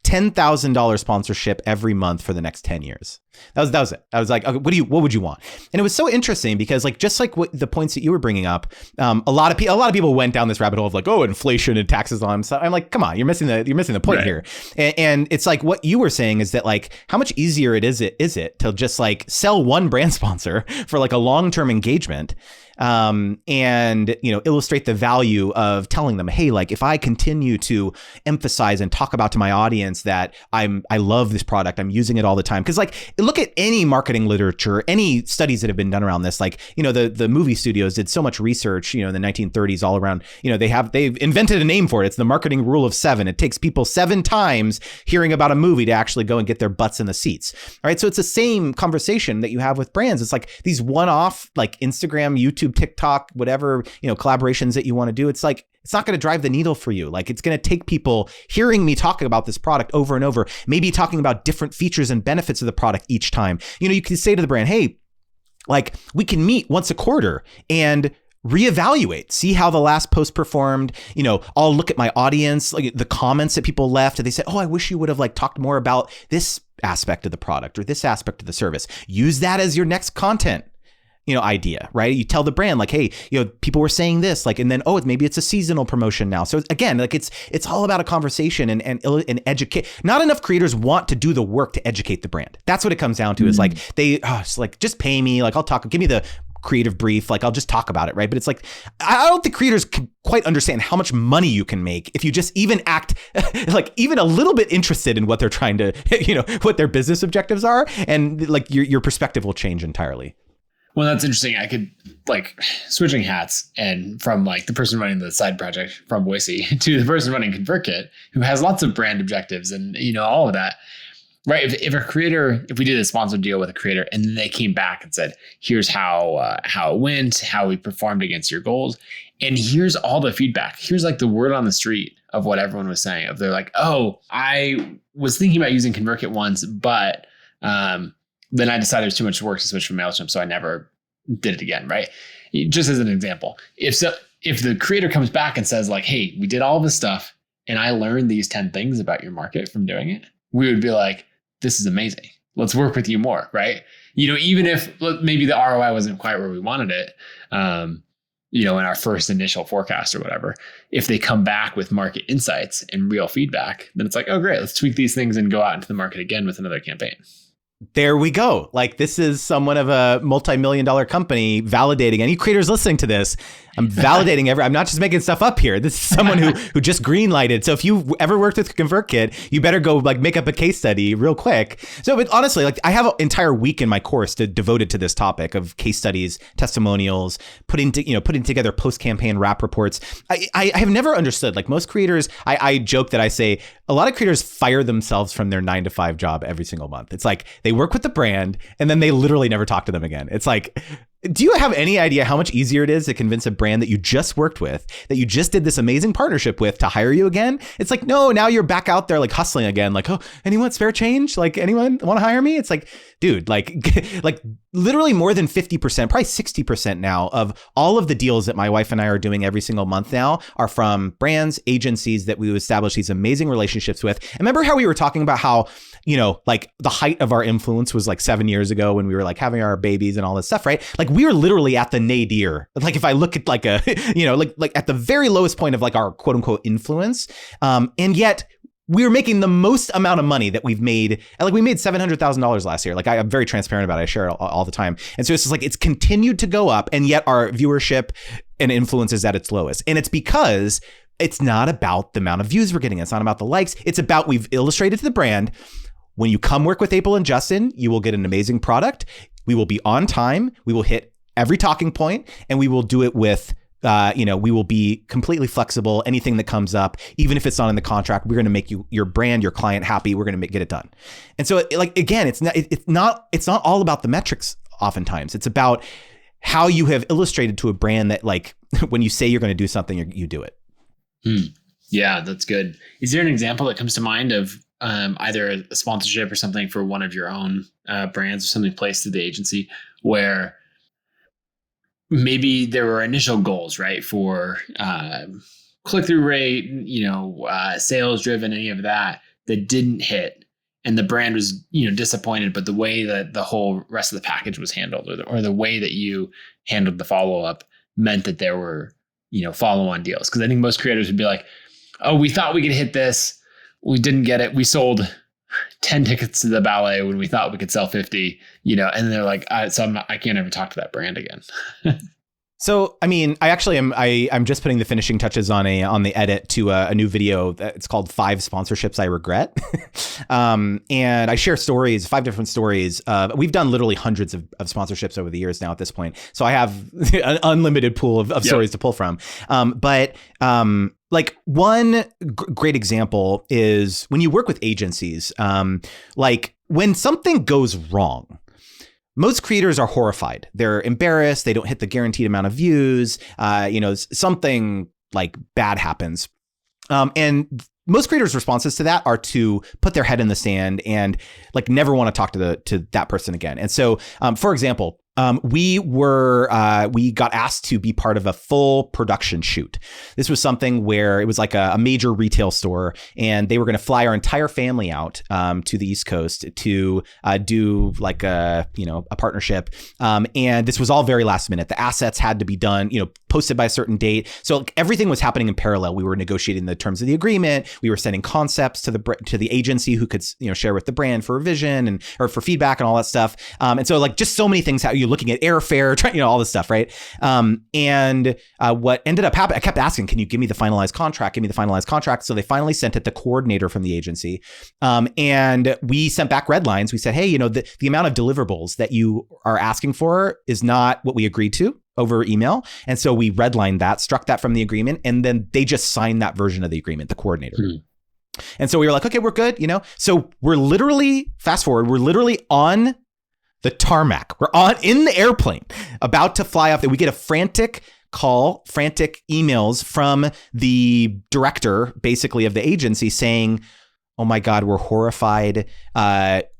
$10,000 sponsorship every month for the next 10 years. That was it. I was like, okay, what would you want? And it was so interesting because just like what the points that you were bringing up, a lot of people went down this rabbit hole of like, oh, inflation and taxes on them. So I'm like, come on, you're missing the point here. And it's like what you were saying is that like, how much easier is it to just like sell one brand sponsor for like a long-term engagement, and illustrate the value of telling them, hey, like if I continue to emphasize and talk about to my audience that I love this product, I'm using it all the time. Because like look at any marketing literature, any studies that have been done around this. Like the movie studios did so much research, in the 1930s all around. They've invented a name for it. It's the marketing rule of 7. It takes people 7 times hearing about a movie to actually go and get their butts in the seats. All right, so it's the same conversation that you have with brands. It's like these one-off like Instagram, YouTube, TikTok, whatever, collaborations that you want to do. It's like, it's not going to drive the needle for you. Like it's going to take people hearing me talking about this product over and over, maybe talking about different features and benefits of the product each time. You can say to the brand, hey, like we can meet once a quarter and reevaluate, see how the last post performed. I'll look at my audience, like the comments that people left, and they said, oh, I wish you would have like talked more about this aspect of the product or this aspect of the service. Use that as your next content idea, right? You tell the brand like, hey, people were saying this, like, and then, maybe it's a seasonal promotion now. So again, like it's all about a conversation and educate. Not enough creators want to do the work to educate the brand. That's what it comes down to is like, it's like, just pay me. Like give me the creative brief. Like I'll just talk about it. Right. But it's like, I don't think creators can quite understand how much money you can make if you just even act like even a little bit interested in what they're trying to, what their business objectives are. And like your perspective will change entirely. Well, that's interesting. I could like switching hats and from like the person running the side project from Boise to the person running ConvertKit who has lots of brand objectives and, all of that, right? If we did a sponsored deal with a creator and then they came back and said, here's how it went, how we performed against your goals. And here's all the feedback. Here's like the word on the street of what everyone was saying they're like, oh, I was thinking about using ConvertKit once, but, then I decided it was too much work to switch from MailChimp, so I never did it again, right? Just as an example. If the creator comes back and says like, hey, we did all this stuff and I learned these 10 things about your market from doing it, we would be like, this is amazing. Let's work with you more, right? Even if maybe the ROI wasn't quite where we wanted it, in our first initial forecast or whatever, if they come back with market insights and real feedback, then it's like, oh, great, let's tweak these things and go out into the market again with another campaign. There we go. Like this is someone of a multi-million-dollar company validating any creators listening to this. I'm validating I'm not just making stuff up here. This is someone who just green-lighted. So if you've ever worked with ConvertKit, you better go like make up a case study real quick. So, but honestly, like I have an entire week in my course devoted to this topic of case studies, testimonials, putting together post-campaign wrap reports. I have never understood, like most creators, I joke that I say a lot of creators fire themselves from their 9-to-5 job every single month. It's like they work with the brand and then they literally never talk to them again. It's like, do you have any idea how much easier it is to convince a brand that you just worked with, that you just did this amazing partnership with, to hire you again? It's like, no, now you're back out there like hustling again. Like, oh, anyone spare change? Like anyone want to hire me? It's like, dude, like literally more than 50%, probably 60% now of all of the deals that my wife and I are doing every single month now are from brands, agencies that we establish these amazing relationships with. And remember how we were talking about how, like the height of our influence was like 7 years ago when we were like having our babies and all this stuff, right? Like we were literally at the nadir. Like if I look at like a, like at the very lowest point of like our quote unquote influence. And yet we were making the most amount of money that we've made. Like we made $700,000 last year. Like I'm very transparent about it. I share it all the time. And so it's just like, it's continued to go up and yet our viewership and influence is at its lowest. And it's because it's not about the amount of views we're getting. It's not about the likes. It's about, we've illustrated to the brand, when you come work with April and Justin, you will get an amazing product. We will be on time. We will hit every talking point, and we will do it with, we will be completely flexible. Anything that comes up, even if it's not in the contract, we're going to make your brand, your client happy. We're going to get it done. And so, again, it's not all about the metrics. Oftentimes, it's about how you have illustrated to a brand that, like, when you say you're going to do something, you do it. Yeah, that's good. Is there an example that comes to mind of either a sponsorship or something for one of your own brands or something placed through the agency where maybe there were initial goals, right, for click-through rate, sales driven, any of that didn't hit, and the brand was, disappointed, but the way that the whole rest of the package was handled, or the way that you handled the follow-up meant that there were, follow-on deals? Because I think most creators would be like, oh, we thought we could hit this, we didn't get it, we sold 10 tickets to the ballet when we thought we could sell 50, and they're like, I can't ever talk to that brand again. So, I mean, I'm just putting the finishing touches on the edit to a new video that it's called 5 Sponsorships I Regret. And I share 5 different stories. We've done literally hundreds of sponsorships over the years now at this point. So I have an unlimited pool of stories to pull from. But like one great example is when you work with agencies, like when something goes wrong, most creators are horrified. They're embarrassed. They don't hit the guaranteed amount of views. Something like bad happens. And most creators' responses to that are to put their head in the sand and like never want to talk to that person again. And so, for example, we got asked to be part of a full production shoot. This was something where it was like a major retail store, and they were going to fly our entire family out to the East Coast to do like a partnership. And this was all very last minute. The assets had to be done, posted by a certain date. So like, everything was happening in parallel. We were negotiating the terms of the agreement. We were sending concepts to the agency who could share with the brand for revision or for feedback and all that stuff. And so like just so many things. How you looking at airfare, all this stuff, right? And what ended up happening, I kept asking, can you give me the finalized contract? Give me the finalized contract. So they finally sent it the coordinator from the agency. And we sent back red lines. We said, hey, the amount of deliverables that you are asking for is not what we agreed to over email. And so we redlined that, struck that from the agreement, and then they just signed that version of the agreement, the coordinator. And so we were like, okay, we're good, So we're literally, fast forward, we're literally on the tarmac. We're in the airplane about to fly off. That we get a frantic emails from the director, basically, of the agency saying, oh my God, we're horrified.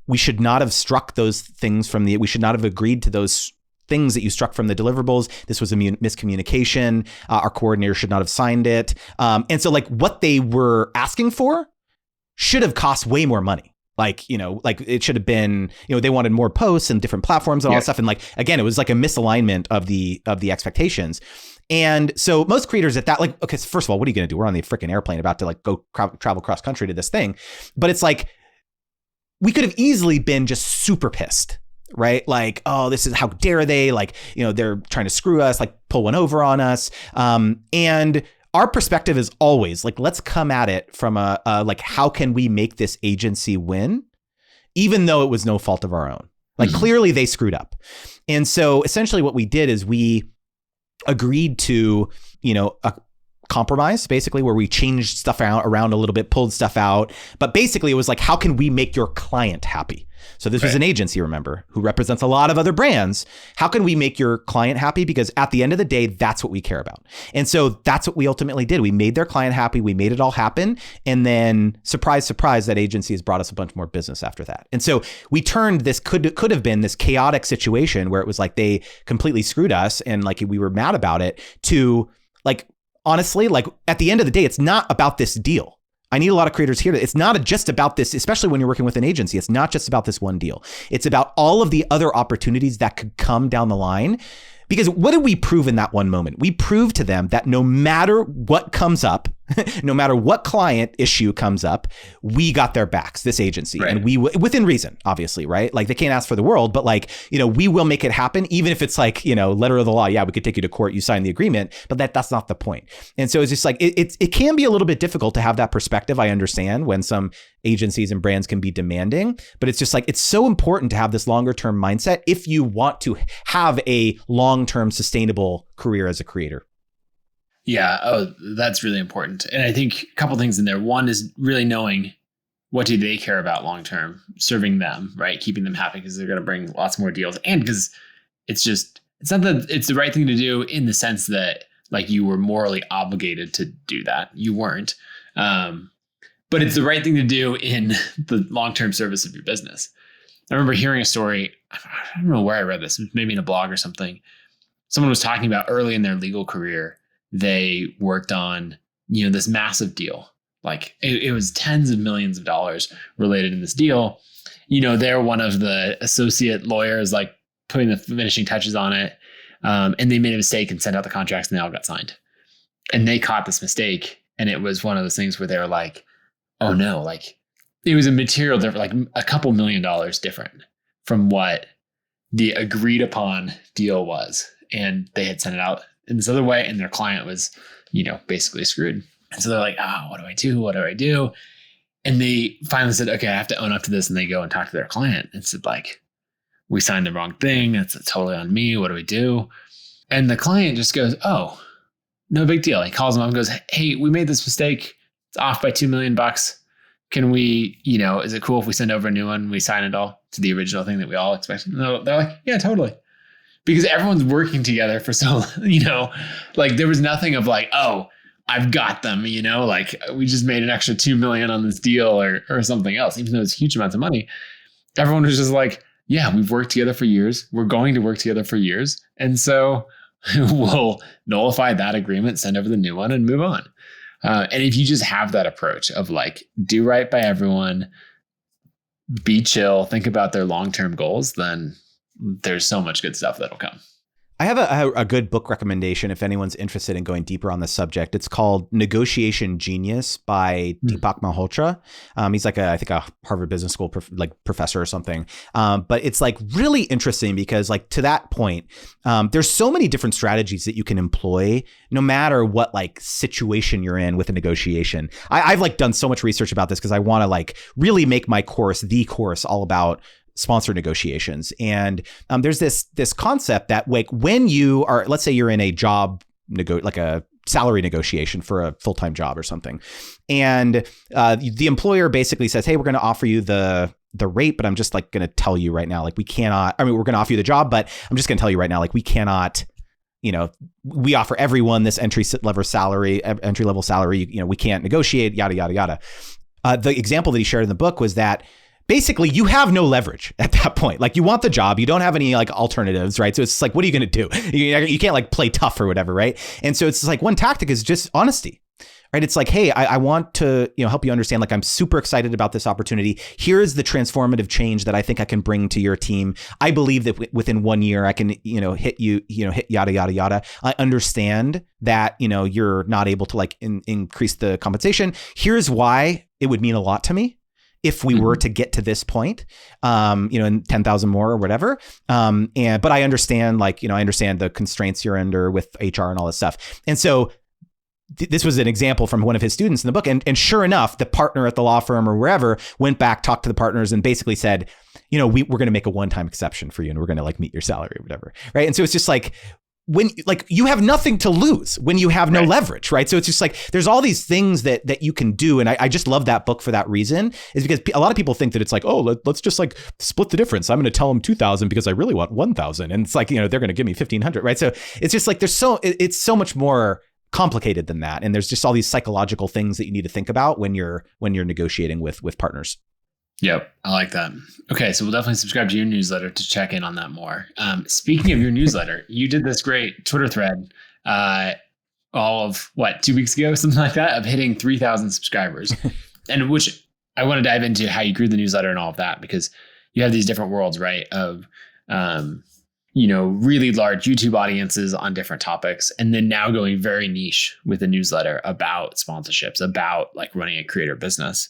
We should not have struck those things we should not have agreed to those things that you struck from the deliverables. This was a miscommunication. Our coordinator should not have signed it. And so like what they were asking for should have cost way more money. Like it should have been, they wanted more posts and different platforms and all that stuff. And like, again, it was like a misalignment of the expectations. And so most creators at that, like, okay, so first of all, what are you going to do? We're on the freaking airplane about to like go travel cross country to this thing. But it's like, we could have easily been just super pissed, right? Like, oh, this is, how dare they? Like, they're trying to screw us, like pull one over on us. And our perspective is always like, let's come at it from like, how can we make this agency win? Even though it was no fault of our own. Like clearly they screwed up. And so essentially what we did is we agreed to, a compromise, basically, where we changed stuff around a little bit, pulled stuff out. But basically it was like, how can we make your client happy? So this was an agency, remember, who represents a lot of other brands. How can we make your client happy? Because at the end of the day, that's what we care about. And so that's what we ultimately did. We made their client happy. We made it all happen. And then surprise, surprise, that agency has brought us a bunch more business after that. And so we turned this could have been this chaotic situation where it was like they completely screwed us and like we were mad about it to like, honestly, like at the end of the day, it's not about this deal. I need a lot of creators here. It's not just about this, especially when you're working with an agency. It's not just about this one deal. It's about all of the other opportunities that could come down the line. Because what did we prove in that one moment? We proved to them that no matter what comes up, no matter what client issue comes up, we got their backs, this agency, and we within reason, obviously, right? Like they can't ask for the world, but like, we will make it happen, even if it's like, letter of the law. Yeah, we could take you to court, you sign the agreement, but that's not the point. And so it's just like, it can be a little bit difficult to have that perspective. I understand when some agencies and brands can be demanding, but it's just like, it's so important to have this longer term mindset if you want to have a long-term sustainable career as a creator. Yeah. Oh, that's really important. And I think a couple things in there. One is really knowing what do they care about long term, serving them, right? Keeping them happy because they're going to bring lots more deals. And because it's not that it's the right thing to do in the sense that like you were morally obligated to do that. You weren't. But it's the right thing to do in the long-term service of your business. I remember hearing a story. I don't know where I read this, maybe in a blog or something. Someone was talking about early in their legal career, they worked on, this massive deal. Like it was tens of millions of dollars related in this deal. They're one of the associate lawyers, like putting the finishing touches on it. And they made a mistake and sent out the contracts and they all got signed. And they caught this mistake. And it was one of those things where they were like, oh no, like it was a material different, like a couple $1 million different from what the agreed upon deal was. And they had sent it out in this other way and their client was, basically screwed. And so they're like, what do I do? What do I do? And they finally said, okay, I have to own up to this. And they go and talk to their client and said like, we signed the wrong thing. It's totally on me. What do we do? And the client just goes, oh, no big deal. He calls them up and goes, hey, we made this mistake. It's off by $2 million. Can we, is it cool if we send over a new one? We sign it all to the original thing that we all expected. No, they're like, yeah, totally. Because everyone's working together for so, like there was nothing of like, oh, I've got them, like we just made an extra 2 million on this deal or something else, even though it's huge amounts of money. Everyone was just like, yeah, we've worked together for years. We're going to work together for years. And so we'll nullify that agreement, send over the new one and move on. And if you just have that approach of like, do right by everyone, be chill, think about their long-term goals, then there's so much good stuff that'll come. I have a good book recommendation if anyone's interested in going deeper on the subject. It's called Negotiation Genius by Deepak Malhotra. He's like I think a Harvard Business School professor or something. But it's like really interesting because like to that point, there's so many different strategies that you can employ no matter what like situation you're in with a negotiation. I've like done so much research about this because I want to like really make my course the course all about sponsor negotiations. And there's this concept that like when you are, let's say you're in a job, like a salary negotiation for a full-time job or something. And the employer basically says, hey, we're going to offer you the rate, but I'm just like going to tell you right now, like we cannot, we're going to offer you the job, but I'm just going to tell you right now, like we cannot, we offer everyone this entry level salary, we can't negotiate, yada, yada, yada. The example that he shared in the book was that basically, you have no leverage at that point. Like you want the job, you don't have any like alternatives, right? So it's like, what are you going to do? You can't like play tough or whatever, right? And so it's like one tactic is just honesty, right? It's like, hey, I want to help you understand. Like I'm super excited about this opportunity. Here's the transformative change that I think I can bring to your team. I believe that within 1 year I can hit yada yada yada. I understand that you're not able to like increase the compensation. Here's why it would mean a lot to me if we were to get to this point, and 10,000 more or whatever. But I understand, I understand the constraints you're under with HR and all this stuff. And so this was an example from one of his students in the book. And sure enough, the partner at the law firm or wherever went back, talked to the partners and basically said, we're going to make a one-time exception for you and we're going to like meet your salary or whatever. Right. And so it's just like, when like you have nothing to lose when you have no leverage, right? So it's just like there's all these things that you can do, and I just love that book for that reason. Is because a lot of people think that it's like, oh, let's just like split the difference. I'm going to tell them 2,000 because I really want 1,000, and it's like they're going to give me 1,500, right? So it's just like it's so much more complicated than that, and there's just all these psychological things that you need to think about when you're negotiating with partners. Yep. I like that. Okay. So we'll definitely subscribe to your newsletter to check in on that more. Speaking of your newsletter, you did this great Twitter thread, all of 2 weeks ago, something like that, of hitting 3,000 subscribers, and which I want to dive into how you grew the newsletter and all of that, because you have these different worlds, right? Of, really large YouTube audiences on different topics, and then now going very niche with a newsletter about sponsorships, about like running a creator business.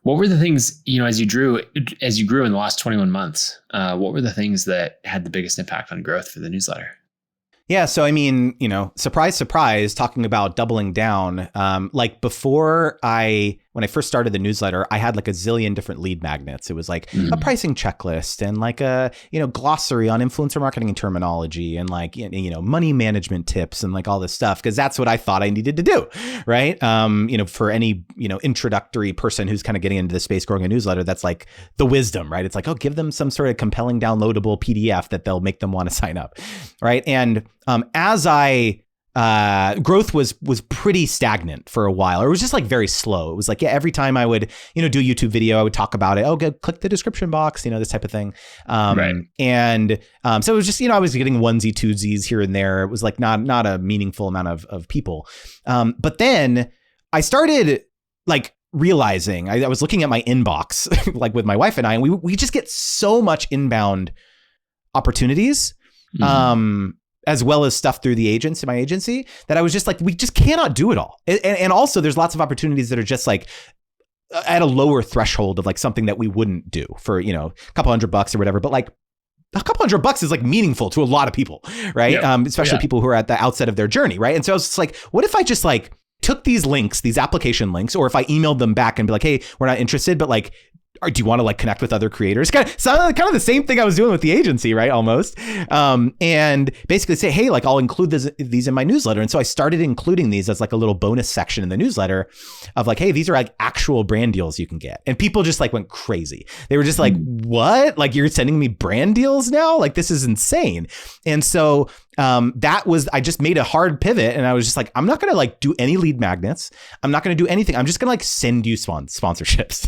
What were the things, as you grew in the last 21 months, what were the things that had the biggest impact on growth for the newsletter? Yeah. So, I mean, surprise, surprise, talking about doubling down. Like when I first started the newsletter, I had like a zillion different lead magnets. It was like a pricing checklist and like a, glossary on influencer marketing and terminology and like, money management tips and like all this stuff. Cause that's what I thought I needed to do. Right. For any, introductory person who's kind of getting into the space, growing a newsletter, that's like the wisdom, right? It's like, give them some sort of compelling downloadable PDF that they'll make them want to sign up. Right. And as growth was pretty stagnant for a while, or it was just like very slow. It was like, every time I would, do a YouTube video, I would talk about it. Oh, go click the description box, this type of thing. Right. And so it was just, I was getting onesie twosies here and there. It was like not a meaningful amount of people. But then I started like realizing, I was looking at my inbox, like with my wife and I, and we just get so much inbound opportunities. As well as stuff through the agents in my agency, that I was just like, we just cannot do it all. And also there's lots of opportunities that are just like at a lower threshold of like something that we wouldn't do for, a couple $100 or whatever. But like a couple $100 is like meaningful to a lot of people, right? Yeah. Especially people who are at the outset of their journey, right? And so I was just like, what if I just like took these links, these application links, or if I emailed them back and be like, hey, we're not interested, but like, or do you want to like connect with other creators? Kind of the same thing I was doing with the agency, right? Almost. And basically say, hey, like I'll include these in my newsletter. And so I started including these as like a little bonus section in the newsletter of like, hey, these are like actual brand deals you can get. And people just like went crazy. They were just like, what? Like you're sending me brand deals now? Like this is insane. And so I just made a hard pivot, and I was just like, I'm not going to like do any lead magnets. I'm not going to do anything. I'm just going to like send you sponsorships.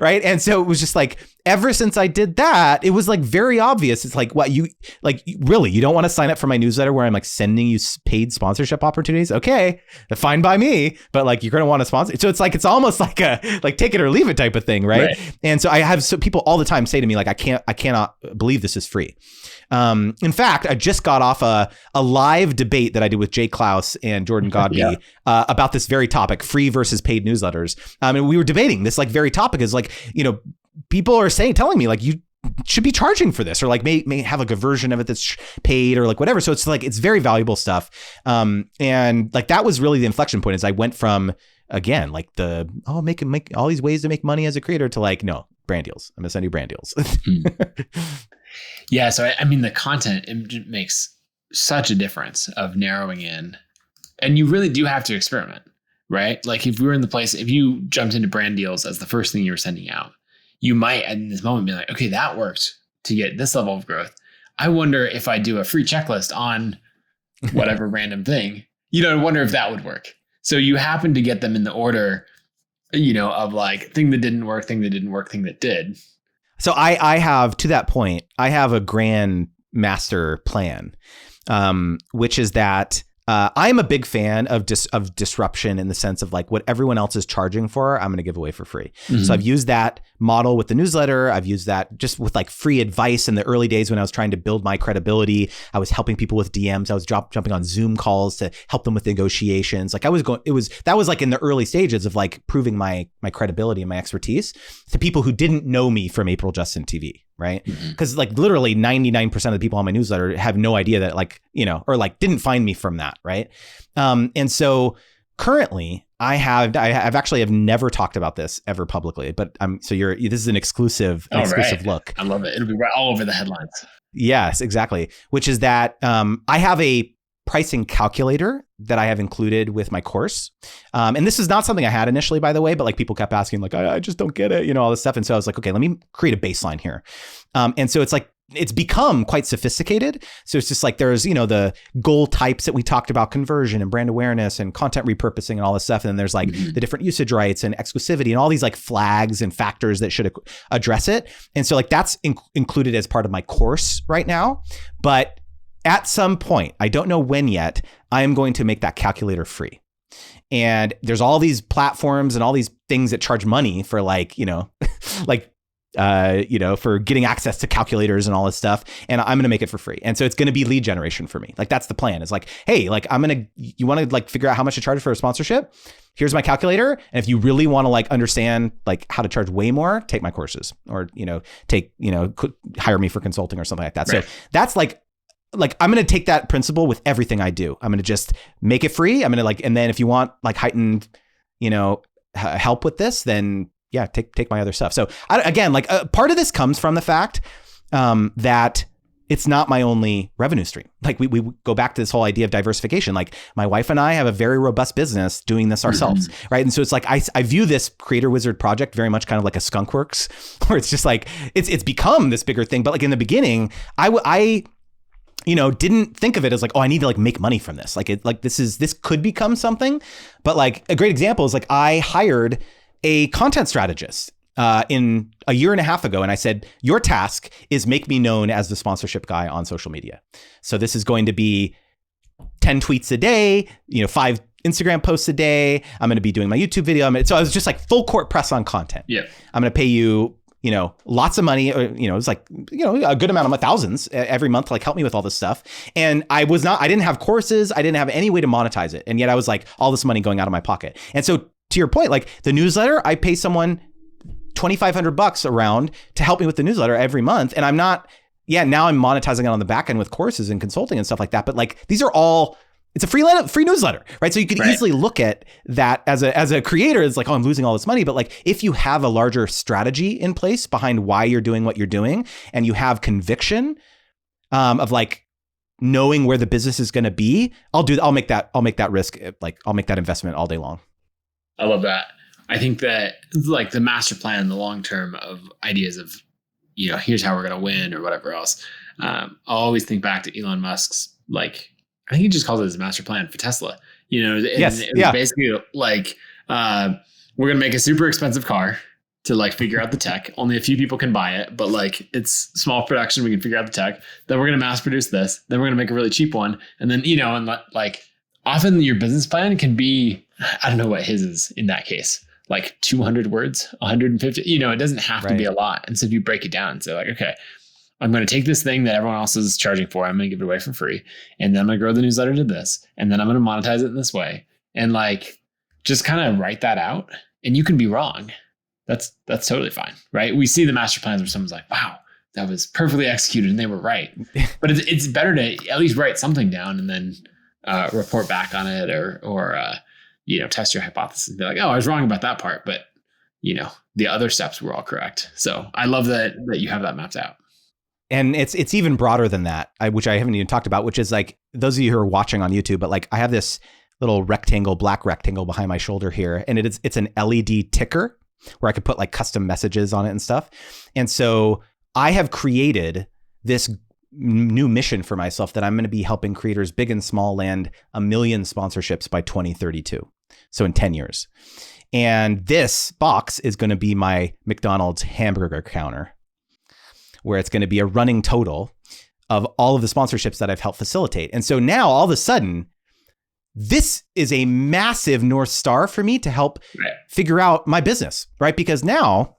Right. And so it was just like, ever since I did that, it was like very obvious. It's like, what, you don't want to sign up for my newsletter where I'm like sending you paid sponsorship opportunities? Okay, fine by me, but like you're going to want to sponsor. So it's like, it's almost like a like take it or leave it type of thing. Right. And so I have people all the time say to me like, I cannot believe this is free. In fact, I just got off a live debate that I did with Jay Klaus and Jordan Godby about this very topic, free versus paid newsletters. And we were debating this like very topic is like, people are telling me like you should be charging for this, or like may have like a version of it that's paid or like whatever. So it's like, it's very valuable stuff. And like, that was really the inflection point, as I went from, again, like make all these ways to make money as a creator to like, no, brand deals. I'm gonna send you brand deals. Yeah. So, I mean, the content, it makes such a difference of narrowing in, and you really do have to experiment, right? Like if you jumped into brand deals as the first thing you were sending out, you might in this moment be like, okay, that worked to get this level of growth. I wonder if I do a free checklist on whatever random thing, I wonder if that would work. So you happen to get them in the order, of like thing that didn't work, thing that didn't work, thing that did. So I have, to that point, I have a grand master plan, which is that I'm a big fan of disruption in the sense of like what everyone else is charging for, I'm going to give away for free. Mm-hmm. So I've used that model with the newsletter. I've used that just with like free advice in the early days when I was trying to build my credibility. I was helping people with DMs. I was jumping on Zoom calls to help them with negotiations. Like that was like in the early stages of like proving my credibility and my expertise to people who didn't know me from April Justin TV. Right. Because like literally 99% of the people on my newsletter have no idea that like, or like didn't find me from that. Right. And so currently I've never talked about this ever publicly, but this is an exclusive look. I love it. It'll be right all over the headlines. Yes, exactly. Which is that I have a pricing calculator that I have included with my course. And this is not something I had initially, by the way, but like people kept asking like, I just don't get it, all this stuff. And so I was like, okay, let me create a baseline here. And so it's like, it's become quite sophisticated. So it's just like, there's, the goal types that we talked about, conversion and brand awareness and content repurposing and all this stuff. And then there's like the different usage rights and exclusivity and all these like flags and factors that should address it. And so like, that's included as part of my course right now. But at some point, I don't know when yet, I am going to make that calculator free. And there's all these platforms and all these things that charge money for like, like for getting access to calculators and all this stuff. And I'm going to make it for free. And so it's going to be lead generation for me. Like, that's the plan. It's like, hey, like, you want to like figure out how much to charge for a sponsorship? Here's my calculator. And if you really want to like understand like how to charge way more, take my courses, or, hire me for consulting or something like that. Right. So that's like I'm going to take that principle with everything I do. I'm going to just make it free. I'm going to and then if you want like heightened, help with this, then yeah, take my other stuff. So again, part of this comes from the fact that it's not my only revenue stream. Like we go back to this whole idea of diversification. Like my wife and I have a very robust business doing this ourselves, right? And so it's like I view this Creator Wizard project very much kind of like a skunkworks, where it's just like it's become this bigger thing. But like in the beginning, I didn't think of it as like, oh, I need to like make money from this. This could become something. But like a great example is like I hired a content strategist in a year and a half ago. And I said, your task is make me known as the sponsorship guy on social media. So this is going to be 10 tweets a day, 5 Instagram posts a day. I'm going to be doing my YouTube video. So I was just like full court press on content. Yeah. I'm going to pay you, lots of money, or, it's like, a good amount of thousands every month, to like help me with all this stuff. And I didn't have courses. I didn't have any way to monetize it. And yet I was like, all this money going out of my pocket. And so to your point, like the newsletter, I pay someone $2,500 around to help me with the newsletter every month. And now I'm monetizing it on the back end with courses and consulting and stuff like that. But like, these are all, it's a free newsletter, right? So you could easily look at that as a creator. It's like, oh, I'm losing all this money. But like, if you have a larger strategy in place behind why you're doing what you're doing, and you have conviction of like knowing where the business is going to be, I'll make that risk. Like I'll make that investment all day long. I love that. I think that like the master plan, the long term of ideas of, here's how we're going to win or whatever else. I'll always think back to Elon Musk's, like, I think he just calls it his master plan for Tesla. Yes. It was basically like, we're going to make a super expensive car to like figure out the tech. Only a few people can buy it, but like it's small production. We can figure out the tech. Then we're going to mass produce this. Then we're going to make a really cheap one. And then, and like often your business plan can be, I don't know what his is in that case, like 200 words, 150, it doesn't have to be a lot. And so if you break it down and say like, okay, I'm going to take this thing that everyone else is charging for, I'm going to give it away for free. And then I'm going to grow the newsletter to this. And then I'm going to monetize it in this way. And like, just kind of write that out. And you can be wrong. That's totally fine. Right. We see the master plans where someone's like, wow, that was perfectly executed and they were right. But it's better to at least write something down and then report back on it or test your hypothesis and be like, oh, I was wrong about that part, but the other steps were all correct. So I love that you have that mapped out. And it's even broader than that, which I haven't even talked about, which is like those of you who are watching on YouTube, but like I have this little black rectangle behind my shoulder here, and it's an LED ticker where I could put like custom messages on it and stuff. And so I have created this new mission for myself that I'm going to be helping creators big and small land 1 million sponsorships by 2032. So in 10 years. And this box is going to be my McDonald's hamburger counter, where it's going to be a running total of all of the sponsorships that I've helped facilitate. And so now all of a sudden, this is a massive North Star for me to help figure out my business, right? Because now,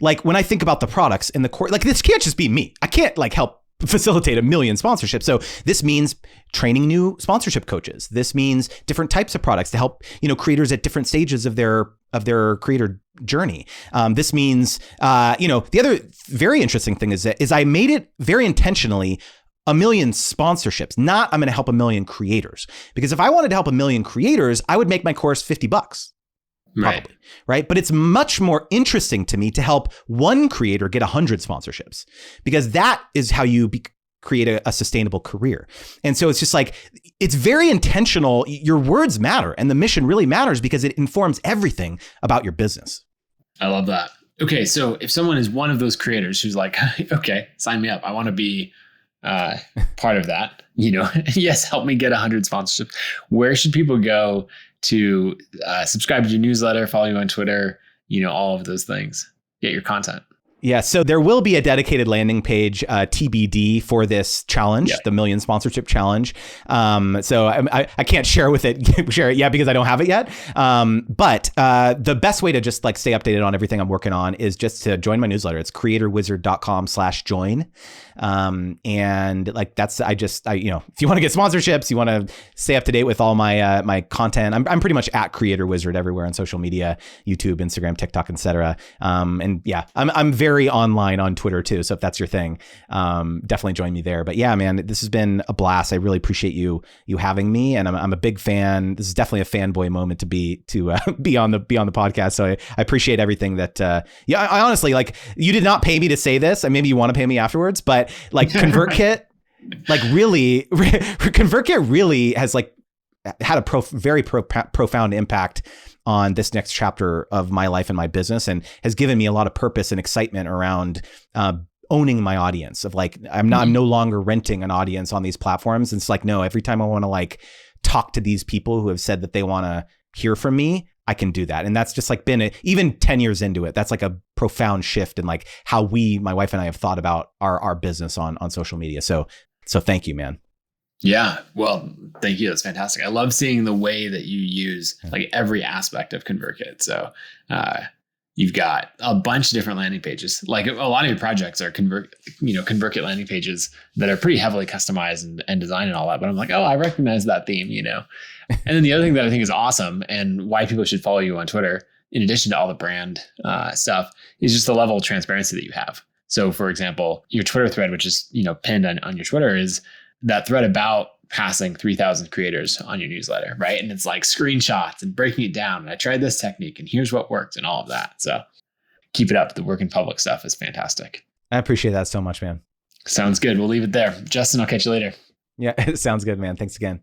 like when I think about the products in the core, like this can't just be me. I can't like help facilitate 1 million sponsorships. So this means training new sponsorship coaches. This means different types of products to help, creators at different stages of their creator journey. This means, the other very interesting thing is I made it very intentionally 1 million sponsorships, not I'm going to help 1 million creators. Because if I wanted to help 1 million creators, I would make my course $50. Probably, right? But it's much more interesting to me to help one creator get 100 sponsorships, because that is how you create a sustainable career. And so it's just like, it's very intentional. Your words matter, and the mission really matters because it informs everything about your business. I love that. Okay. So if someone is one of those creators who's like, okay, sign me up. I want to be part of that, yes, help me get 100 sponsorships. Where should people go to subscribe to your newsletter, follow you on Twitter, all of those things, get your content? Yeah, so there will be a dedicated landing page, TBD, for this challenge, the Million Sponsorship Challenge. So I can't share it yet because I don't have it yet. But the best way to just like stay updated on everything I'm working on is just to join my newsletter. It's creatorwizard.com/join. And like that's if you want to get sponsorships, you want to stay up to date with all my my content. I'm pretty much at Creator Wizard everywhere on social media, YouTube, Instagram, TikTok, etc. And yeah, I'm very online on Twitter too. So if that's your thing, definitely join me there. But yeah, man, this has been a blast. I really appreciate you having me, and I'm a big fan. This is definitely a fanboy moment to be on the podcast. So I appreciate everything that. I honestly, like, you did not pay me to say this, and maybe you want to pay me afterwards, but like ConvertKit, like really, ConvertKit really has like had a very profound impact on this next chapter of my life and my business, and has given me a lot of purpose and excitement around owning my audience. Of like, I'm no longer renting an audience on these platforms. It's like, no, every time I want to like talk to these people who have said that they want to hear from me, I can do that. And that's just like been even 10 years into it. That's like a profound shift in like how my wife and I have thought about our business on social media. So thank you, man. Yeah. Well, thank you. That's fantastic. I love seeing the way that you use like every aspect of ConvertKit. So you've got a bunch of different landing pages. Like a lot of your projects are ConvertKit landing pages that are pretty heavily customized and designed and all that. But I'm like, oh, I recognize that theme, And then the other thing that I think is awesome and why people should follow you on Twitter, in addition to all the brand stuff, is just the level of transparency that you have. So for example, your Twitter thread, which is, pinned on your Twitter, is that thread about passing 3,000 creators on your newsletter, right? And it's like screenshots and breaking it down. And I tried this technique and here's what worked and all of that. So keep it up. The work in public stuff is fantastic. I appreciate that so much, man. Sounds good. We'll leave it there. Justin, I'll catch you later. Yeah, it sounds good, man. Thanks again.